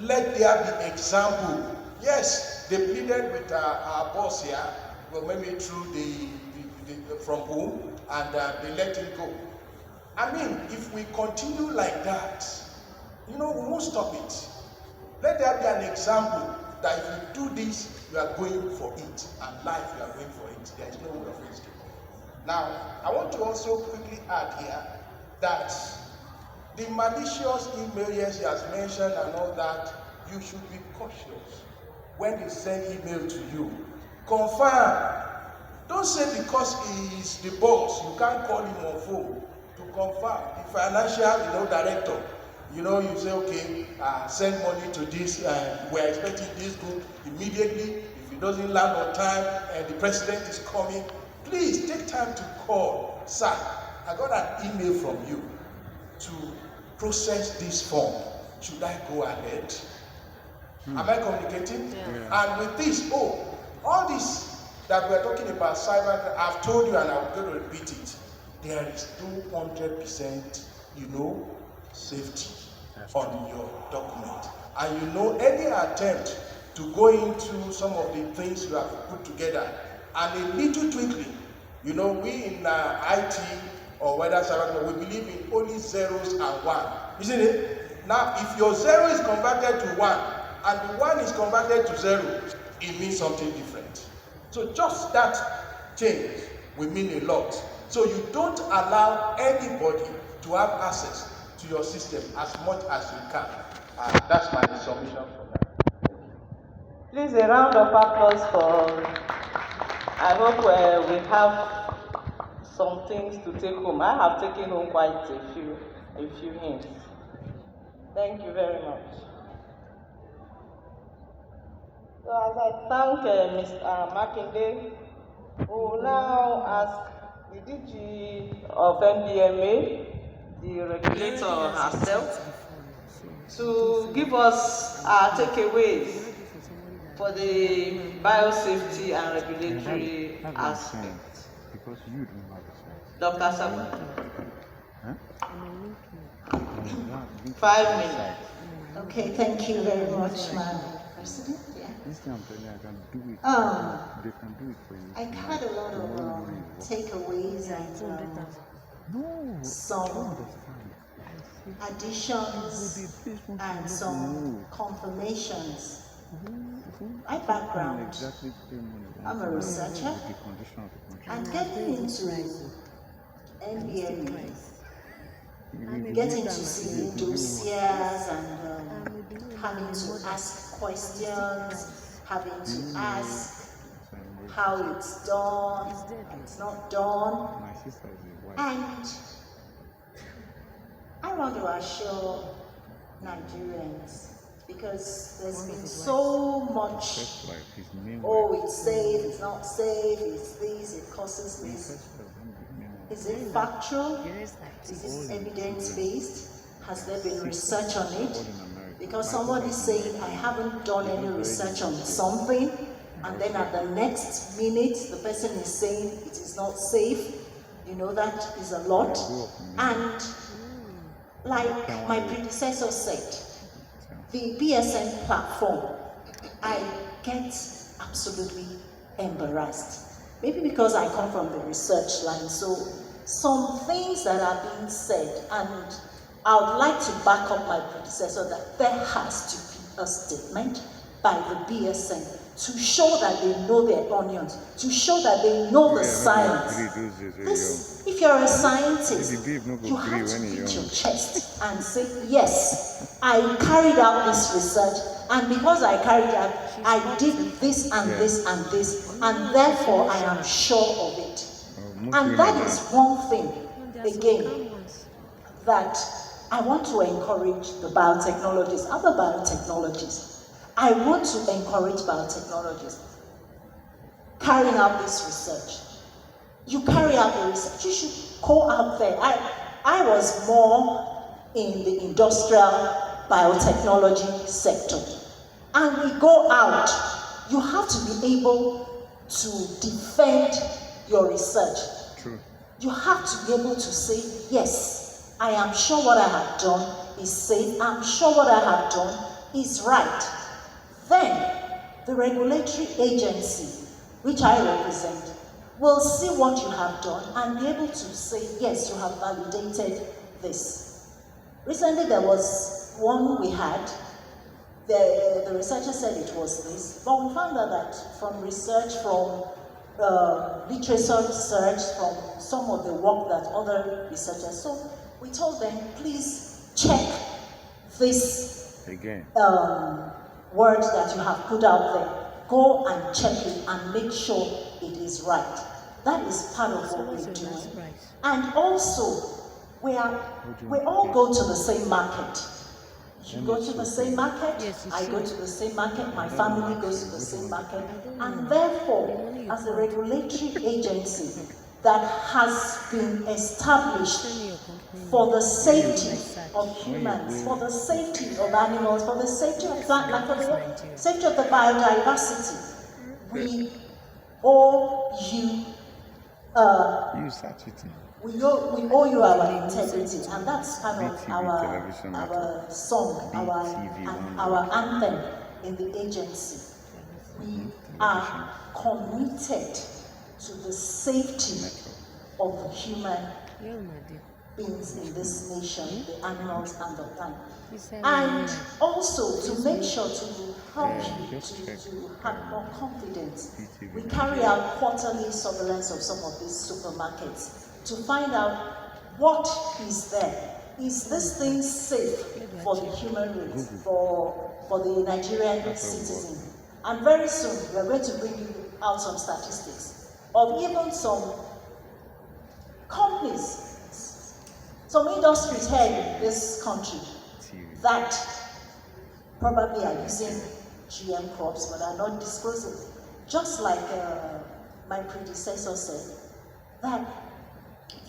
S7: Let there be example. Yes, they pleaded with our boss here, well, maybe through from home, and they let him go. I mean, if we continue like that, we won't stop it. Let there be an example that if you do this, you are going for it, and life you are going for it. There is no way of escape. Now, I want to also quickly add here that The malicious email, yes, he has mentioned and all that, you should be cautious when they send email to you. Confirm. Don't say because he is the boss, you can't call him on phone to confirm. The financial, director, you say, okay, send money to this, we're expecting this good immediately. If it doesn't land on time and the president is coming, please take time to call. Sir, I got an email from you to process this form. Should I go ahead? Am I communicating? Yeah. And with this, all this that we're talking about cyber, I've told you and I'm going to repeat it. There is 200%, safety on your document. And any attempt to go into some of the things you have put together and a little twinkling, we in IT or whether cyber, we believe in only zeros and one, isn't it? Now, if your 0 is converted to 1 and the 1 is converted to 0, it means something different. So just that change will mean a lot. So you don't allow anybody to have access to your system as much as you can. That's my submission for that.
S2: Please, a round of applause for, I hope we have some things to take home. I have taken home quite a few hints. Thank you very much. So as I thank Mr. Makinde, we will now ask the DG of MDMA, the regulator herself, to give us our takeaways for the biosafety and regulatory aspect. Dr. Sabu. 5 minutes.
S6: Okay, thank you very much, Madam President. I had a lot of takeaways and some additions and some confirmations. My background, I'm a researcher, and getting into NBME, getting to see the dossiers and having to ask questions, having to ask how it's done, it's not done. And I want to assure Nigerians, because there's been so much, it's safe, it's not safe, it's this, it causes this. Is it factual? Is it evidence-based? Has there been research on it? Because somebody is saying, I haven't done any research on something, and then at the next minute, the person is saying it is not safe. That is a lot. And like my predecessor said, the BSN platform, I get absolutely embarrassed. Maybe because I come from the research line, so some things that are being said, and I would like to back up my predecessor that there has to be a statement by the BSN to show that they know their onions, to show that they know the science. If you're a scientist, you have to beat your chest and say, yes, I carried out this research, and because I carried out, I did this and this and this, and therefore I am sure of it. And that is one thing, again, that I want to encourage the biotechnologists, other biotechnologists. I want to encourage biotechnologists carrying out this research. You carry out the research, you should go out there. I was more in the industrial biotechnology sector. And we go out, you have to be able to defend your research. True. You have to be able to say, yes, I am sure what I have done is safe, I'm sure what I have done is right. Then, the regulatory agency, which I represent, will see what you have done and be able to say, yes, you have validated this. Recently, there was one we had. The researcher said it was this, but we found out that from research, from literature research, from some of the work that other researchers, so we told them, please check this
S8: Again.
S6: word that you have put out there. Go and check it and make sure it is right. That is part of what we're doing. And also, we all go to the same market. You go to the same market,
S5: Yes,
S6: I go to the same market, my family goes to the same market, and therefore, as a regulatory agency that has been established for the safety of humans, for the safety of animals, for the safety of plant life, for the safety of the biodiversity, we owe you
S8: You start cheating.
S6: we owe you our integrity, and that's part of our song, our anthem in the agency. We are committed to the safety of the human beings in this nation, the animals and the plant. And also to make sure to help you to have more confidence, we carry out quarterly surveillance of some of these supermarkets to find out what is there. Is this thing safe for the human race, for the Nigerian citizen? And very soon we are going to bring you out some statistics of even some companies, some industries here in this country that probably are using GM crops but are not disclosing. Just like my predecessor said, that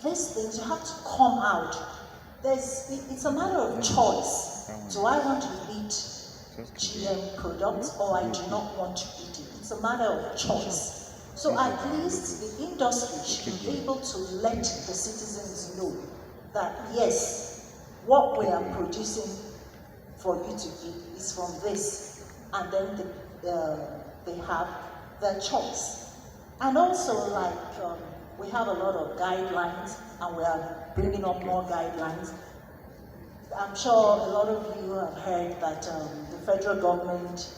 S6: these things, you have to come out. It's a matter of choice. Do I want to eat GM products or I do not want to eat it? It's a matter of choice. So at least the industry should be able to let the citizens know that yes, what we are producing for you to eat is from this, and then they have their choice. And also, like, we have a lot of guidelines, and we are bringing up more guidelines. I'm sure a lot of you have heard that the federal government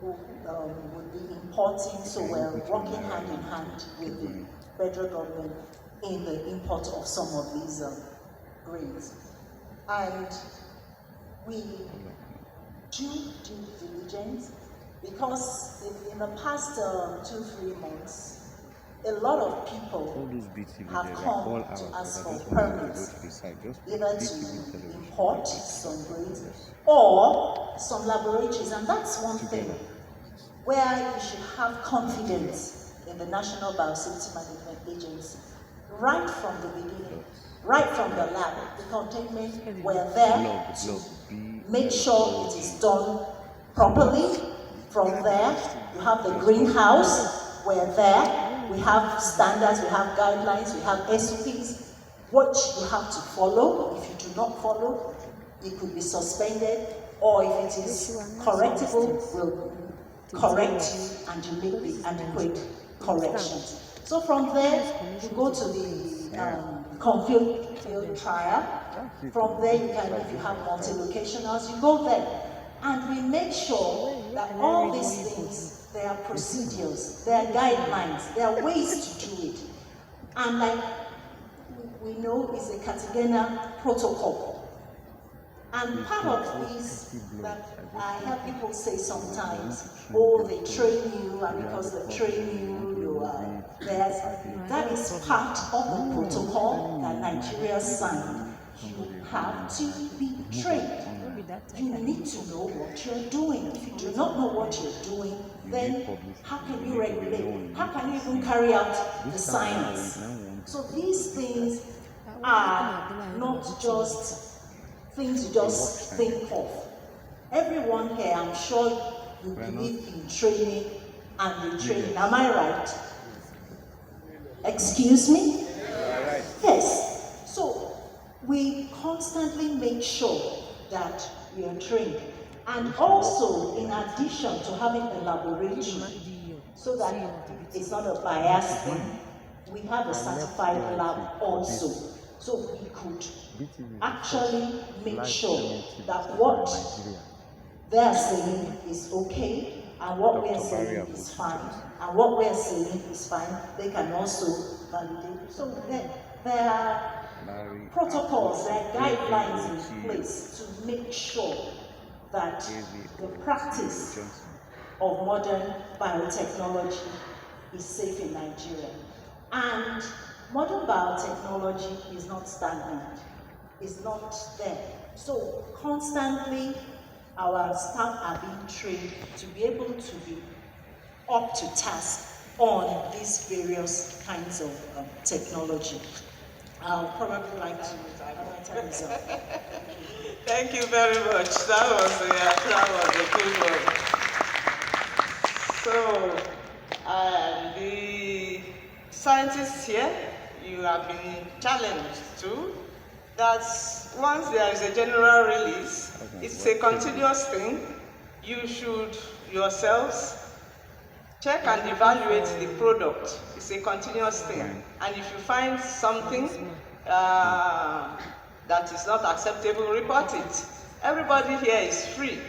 S6: would be importing, so we're working hand in hand with the federal government in the import of some of these grains. And we do due diligence, because in the past 2-3 months, a lot of people have come to ask for permits, either to import some grains or some laboratories. And that's one thing where you should have confidence in the National Biosafety Management Agency. Right from the beginning, right from the lab, the containment, we're there to make sure it is done properly. From there, you have the greenhouse, we're there. We have standards, we have guidelines, we have SOPs, what you have to follow. If you do not follow, it could be suspended, or if it is correctable, we'll correct you and you make the adequate correction. So from there, you go to the confield field trial. From there, you can, if you have multi-locationals, you go there. And we make sure that all these things, there are procedures, there are guidelines, there are ways to do it. And like we know, is a Cartagena protocol. And part of this that I hear people say sometimes, oh, they train you, and because they train you, you are there. That is part of the protocol that Nigeria signed. You have to be trained. You need to know what you're doing. If you do not know what you're doing, then how can you regulate? How can you even carry out the science? So these things are not just things you just think of. Everyone here, I'm sure, you believe in training and retraining. Am I right? Excuse me? Yes. So we constantly make sure that we are trained. And also, in addition to having a laboratory, so that it's not a biased thing, we have a certified lab also. So we could actually make sure that what they're saying is okay, and what we're saying is fine, and what we're saying is fine, they can also validate. So there are protocols, there are guidelines in place to make sure that the practice of modern biotechnology is safe in Nigeria. And modern biotechnology is not stagnant, it's not there. So constantly our staff are being trained to be able to be up to task on these various kinds of technology. I'll probably like to my time is up.
S2: Thank you very much. That was a good one. So, the scientists here, you have been challenged too. That once there is a general release, it's a continuous thing. You should yourselves check and evaluate the product. It's a continuous thing. And if you find something that is not acceptable, report it. Everybody here is free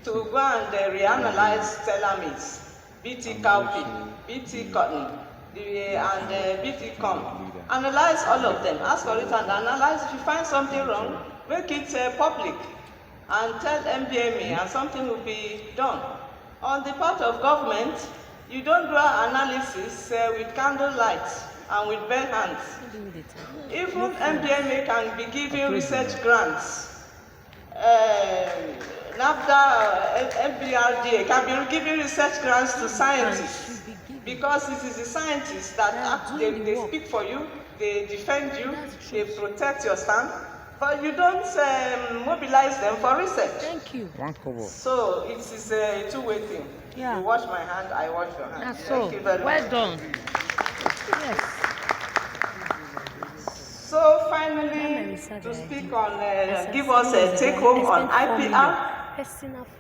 S2: to go and reanalyze telamides, BT cowpea, BT cotton, and BT corn. Analyze all of them. Ask for it and analyze. If you find something wrong, make it public and tell MBMA and something will be done. On the part of government, you don't do analysis with candlelight and with bare hands. Even MBMA can be giving research grants. NAFDA, MBRDA can be giving research grants to scientists because it is the scientists that they speak for you, they defend you, they protect your stand, but you don't mobilize them for research.
S5: Thank you.
S2: So it is a two-way thing.
S5: Yeah.
S2: You wash my hand, I wash your hand.
S5: That's
S2: Thank
S5: so.
S2: you very
S5: Well
S2: much.
S5: done. Yes.
S2: So finally, to speak on, give us a take-home on IPR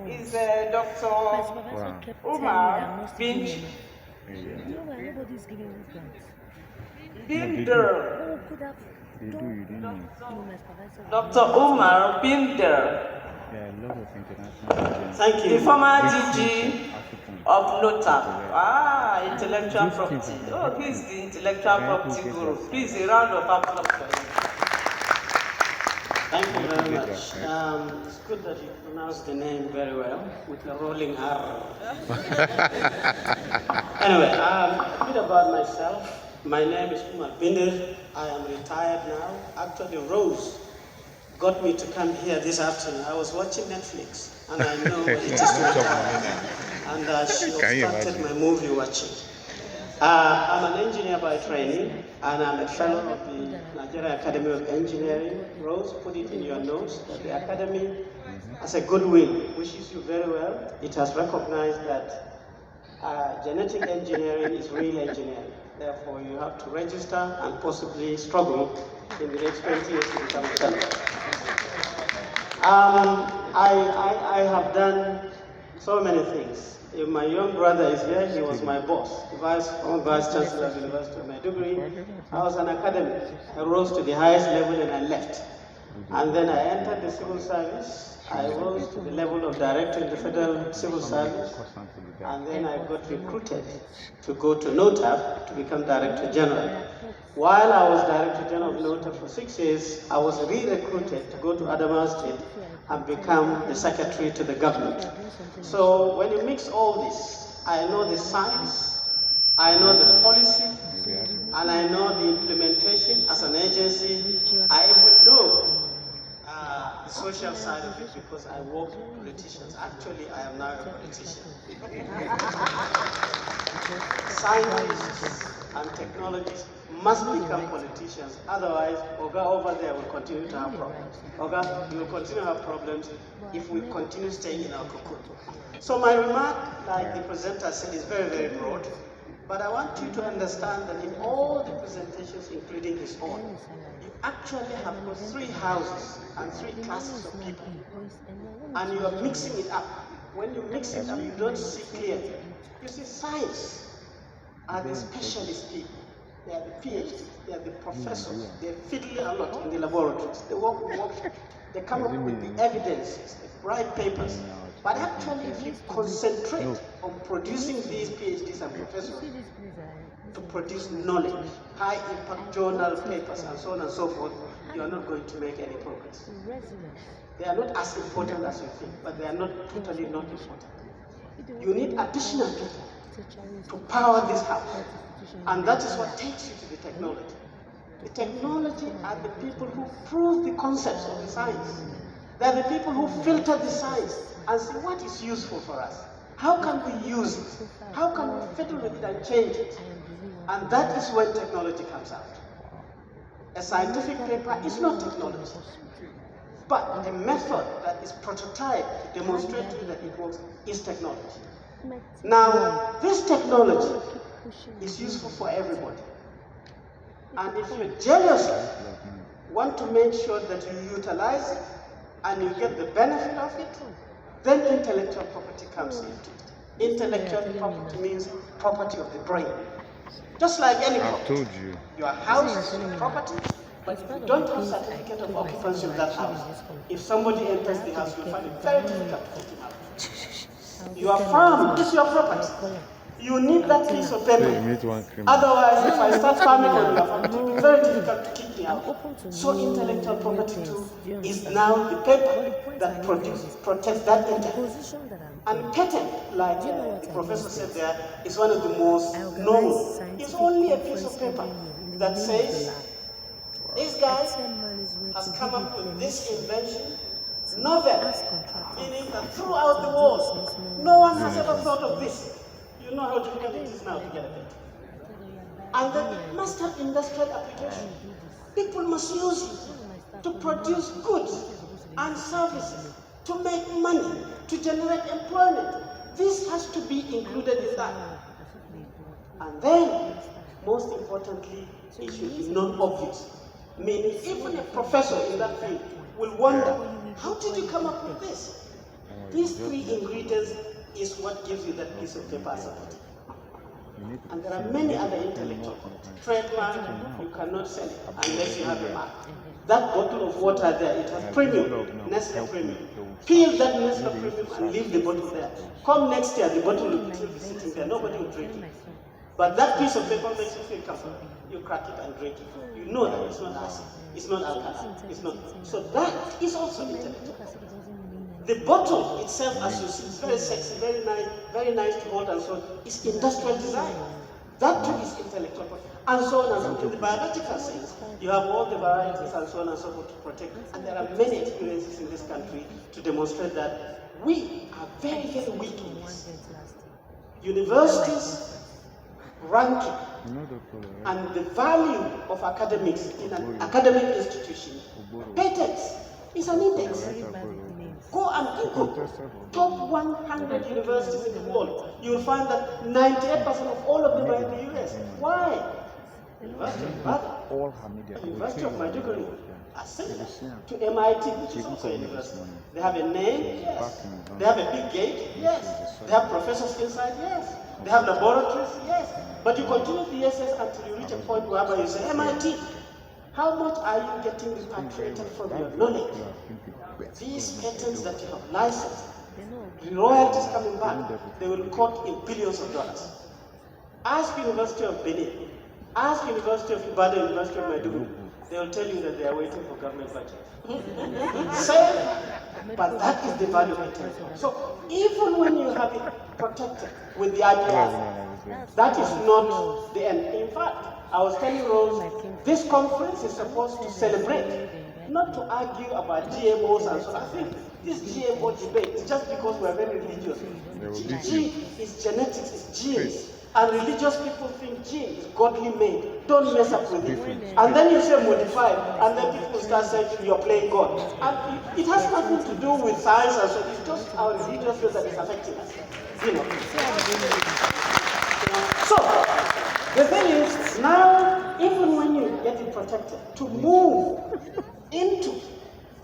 S2: is Dr. Umar Binder. Dr. Umar Binder.
S9: Thank you.
S2: The former DG of NOTAP. Intellectual property. Oh, he's the intellectual property guru. Please, a round of applause for him.
S9: Thank you very much. It's good that you pronounce the name very well with a rolling R. Anyway, a bit about myself. My name is Umar Binder. I am retired now. Actually, Rose got me to come here this afternoon. I was watching Netflix, and I know what it is to retire. And she obstructed my movie watching. I'm an engineer by training, and I'm a fellow of the Nigerian Academy of Engineering. Rose, put it in your notes that the Academy, as a goodwill, wishes you very well. It has recognized that genetic engineering is real engineering. Therefore, you have to register and possibly struggle in the next 20 years to become a fellow. I have done so many things. If my young brother is here, he was my boss, the Vice Chancellor of the University of Maiduguri. I was an academic. I rose to the highest level and I left. And then I entered the civil service. I rose to the level of director in the Federal Civil Service. And then I got recruited to go to NOTAP to become Director General. While I was Director General of NOTAP for 6 years, I was re-recruited to go to Adamawa State and become the Secretary to the government. So when you mix all this, I know the science, I know the policy, and I know the implementation as an agency. I would know the social side of it because I work with politicians. Actually, I am now a politician. Scientists and technologists must become politicians, otherwise Oga over there will continue to have problems. Oga, you will continue to have problems if we continue staying in our cocoon. So my remark, like the presenter said, is very, very broad, but I want you to understand that in all the presentations, including this one, you actually have got 3 houses and 3 classes of people, and you are mixing it up. When you mix it up, you don't see clearly. You see, science are the specialist people. They are the PhDs, they are the professors, they're fiddling a lot in the laboratories. They work, they come up with the evidences, they write papers. But actually, if you concentrate on producing these PhDs and professors to produce knowledge, high impact journal papers, and so on and so forth, you are not going to make any progress.
S5: Resilience.
S9: They are not as important as you think, but they are not totally not important. You need additional people to power this house. And that is what takes you to the technology. The technology are the people who prove the concepts of the science. They are the people who filter the science and see what is useful for us. How can we use it? How can we fiddle with it and change it? And that is when technology comes out. A scientific paper is not technology, but a method that is prototyped to demonstrate to you that it works is technology. Now, this technology is useful for everybody. And if you jealously want to make sure that you utilize it and you get the benefit of it, then intellectual property comes into it. Intellectual property means property of the brain. Just like any property. Your house is property, but if you don't have certificate of occupancy of that house, if somebody enters the house, you'll find it very difficult to kick him out. Your farm is your property. You need that piece of paper. Otherwise, if I start farming on your farm, it will be very difficult to kick me out. So intellectual property too is now the paper that protects that intellect. And patent, like the professor said there, is one of the most known. It's only a piece of paper that says, this guy has come up with this invention, novel, meaning that throughout the world, no one has ever thought of this. You know how difficult it is now to get a patent. And then must have industrial application. People must use it to produce goods and services, to make money, to generate employment. This has to be included in that. And then, most importantly, it should be non-obvious. Meaning, even a professor in that field will wonder, how did you come up with this? These three ingredients is what gives you that piece of paper as a patent. And there are many other intellectual property. Trademark, you cannot sell it unless you have a mark. That bottle of water there, it has premium, Nestle premium. Peel that Nestle premium and leave the bottle there. Come next year, the bottle will still be sitting there, nobody will drink it. But that piece of paper makes you feel comfortable. You crack it and drink it. You know that it's not acid, it's not alkaline, it's not. So that is also intellectual property. The bottle itself, as you see, is very sexy, very nice to hold and so on. It's industrial design. That too is intellectual property. And so on and so forth. In the biological sense, you have all the varieties and so on and so forth to protect. And there are many experiences in this country to demonstrate that we are very, very weak in this. Universities, ranking, and the value of academics in an academic institution, patents is an index. Go and Google top 100 universities in the world. You will find that 98% of all of them are in the US. Why? University of Nevada, University of Maiduguri are similar to MIT, which is also a university. They have a name, yes. They have a big gate, yes. They have professors inside, yes. They have laboratories, yes. But you continue the SS until you reach a point where you say, MIT, how much are you getting repatriated from your knowledge? These patents that you have licensed, the royalties coming back, they will quote in billions of dollars. Ask University of Benin, ask University of Ibadan, University of Maiduguri, they will tell you that they are waiting for government budget. Same, but that is the value of it. So even when you have it protected with the IPR, that is not the end. In fact, I was telling Rose, this conference is supposed to celebrate, not to argue about GMOs and so on. I think this GMO debate is just because we are very religious. Gene is genetics, it's genes. And religious people think gene is godly made. Don't mess up with it. And then you say modified, and then people start saying you're playing God. And it has nothing to do with science and so on. It's just our religious view that is affecting us. You know. So, the thing is, now, even when you get it protected, to move into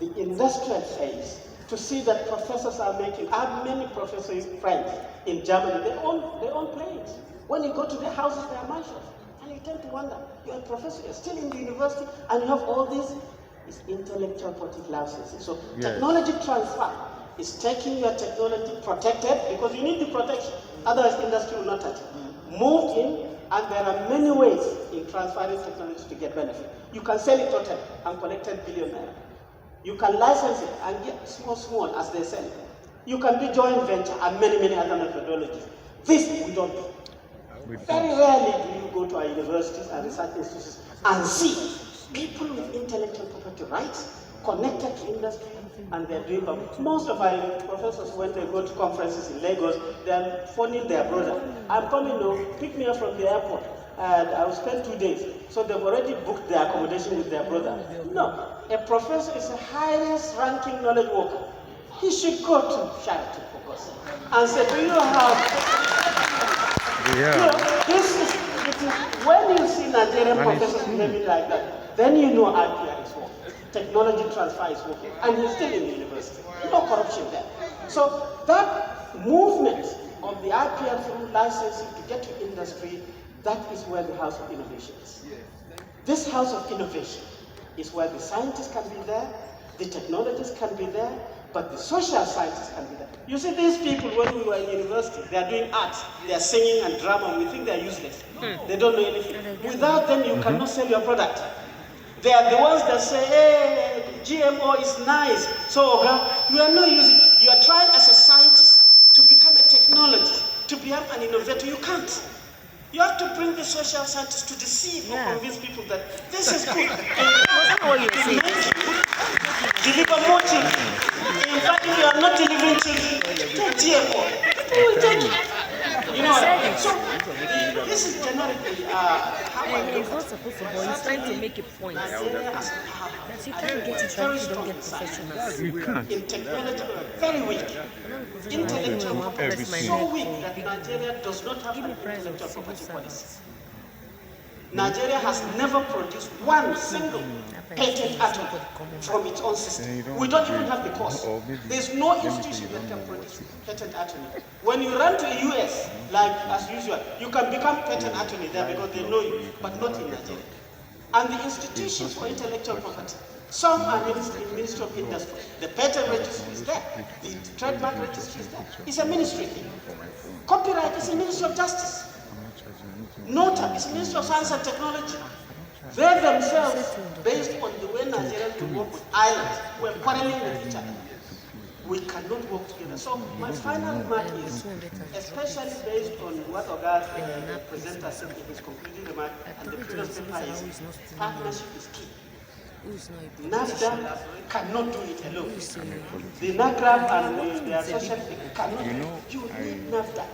S9: the industrial phase, to see that professors are making, I have many professors, friends in Germany, they own planes. When you go to their houses, they are mansions. And you tend to wonder, you're a professor, you're still in the university, and you have all these, it's intellectual property licenses. So technology transfer is taking your technology protected, because you need the protection, otherwise industry will not touch it. Moved in And there are many ways in transferring technology to get benefit. You can sell it totally and collect 10 billion naira. You can license it and get small as they sell it. You can do joint venture and many other methodologies. This we don't do. Very rarely do you go to our universities and research institutions and see people with intellectual property rights connected to industry, and they're doing but most of our professors, when they go to conferences in Lagos, they're phoning their brother. I'm coming now, pick me up from the airport, and I will spend 2 days. So they've already booked their accommodation with their brother. No, a professor is the highest ranking knowledge worker. He should go to charity for God's sake and say, do you have...
S8: Yeah.
S9: You know, when you see Nigerian professors behaving like that, then you know IPR is working. Technology transfer is working. And he's still in the university. No corruption there. So that movement of the IPR through licensing to get to industry, that is where the House of Innovation is. This House of Innovation is where the scientists can be there, the technologists can be there, but the social scientists can be there. You see, these people, when we were in university, they are doing arts, they are singing and drama, we think they are useless. They don't know anything. Without them, you cannot sell your product. They are the ones that say, hey, GMO is nice, so you are not using, you are trying as a scientist to become a technologist, to become an innovator, you can't. You have to bring the social scientists to deceive or convince people that this is good. Deliver more children. In fact, if you are not delivering children, take GMO. Who will take it? You know, so this is generically how I
S5: he's not supposed to, but he's trying to make a point. That you can't get it right if you don't get professionals.
S8: You can't.
S9: In technology, we are very weak. Intellectual property is so weak that Nigeria does not have an intellectual property policy. Nigeria has never produced one single patent atom from its own system. We don't even have the cost. There's no institution that can produce patent attorney. When you run to the US, like as usual, you can become patent attorney there because they know you, but not in Nigeria. And the institutions for intellectual property, some are in the Ministry of Industry. The patent registry is there. The trademark registry is there. It's a ministry thing. Copyright is a Ministry of Justice. NOTA is Ministry of Science and Technology. They themselves, based on the way Nigerians will work with islands, we're quarreling with each other. We cannot work together. So my final remark is, especially based on what Oga presenter said in his concluding remark and the previous paper is, partnership is key. NAFDA cannot do it alone. The NAGRAB and the association cannot do it. You need NAFDA.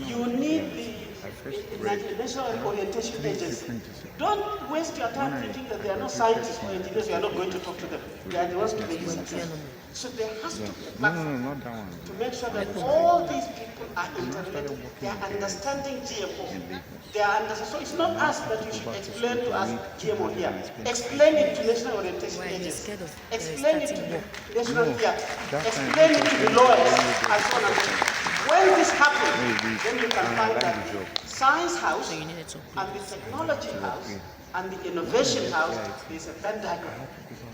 S9: You need the National Orientation Agency. Don't waste your time thinking that they are not scientists or engineers, you are not going to talk to them. They are the ones to make you successful. So there has to be a platform to make sure that all these people are interrelated. They are understanding GMO. They are understanding. So it's not us that you should explain to us GMO here. Explain it to National Orientation Agency. Explain it to the National here. Explain it to the lawyers and so on and so forth. When this happens, then you can find that Science House and the Technology House and the Innovation House is a Venn diagram.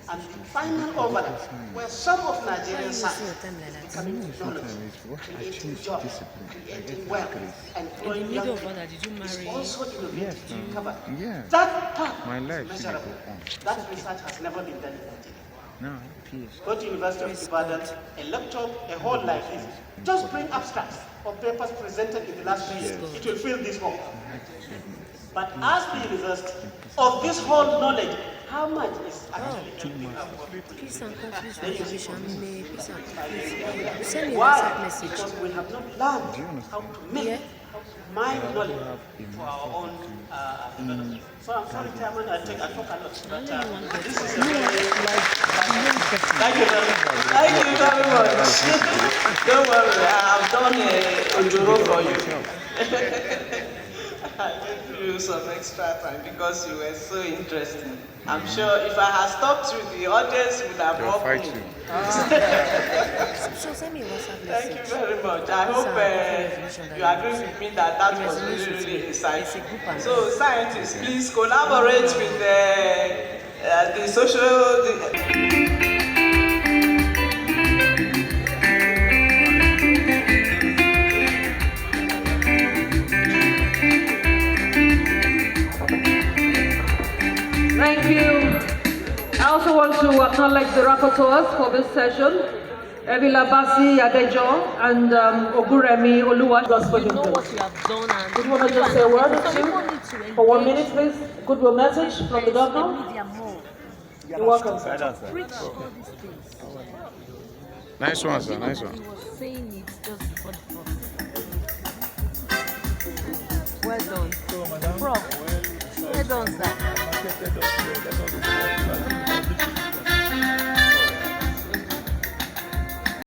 S9: And the final overlap, where some of Nigerian science is becoming technology, creating jobs, creating wealth, employing young people, is also innovative to cover. That part is measurable. That research has never been done in Nigeria. Go to University of Ibadan, a lecture, a hall like this. Just bring abstracts or papers presented in the last 3 years. It will fill this hall. But ask the university of this whole knowledge, how much is actually helping our people?
S5: Peace and conflict resolution. Peace and conflict. Send me a
S9: Why?
S5: WhatsApp message.
S9: Because we have not learned how to make, mine knowledge for our own development. So I'm sorry, Chairman, I talk a lot, but this is a very... Thank you very much. Thank you very much. Don't worry, I've done a Ojoro for you. I gave you some extra time because you were so interesting. I'm sure if I had stopped you, the audience would have welcomed you.
S5: So send me a WhatsApp
S9: Thank
S5: message.
S9: you very much. I hope you agree with me that that was really insightful. So scientists, please collaborate with the social...
S10: acknowledge the rapporteurs for this session, Evilabasi Adejo and Oguremi Oluwa.
S5: You know what you have done, and
S10: Good woman, just say a word or
S5: so
S10: two
S5: people need to
S10: for 1
S5: engage
S10: minute, please. Goodwill message from the
S5: the
S10: governor.
S5: media more.
S10: You're welcome.
S5: Preach all these things.
S8: Nice one, sir. Nice
S5: He
S8: one.
S5: was saying it just before the prof. Well done. Prof. Well done, sir.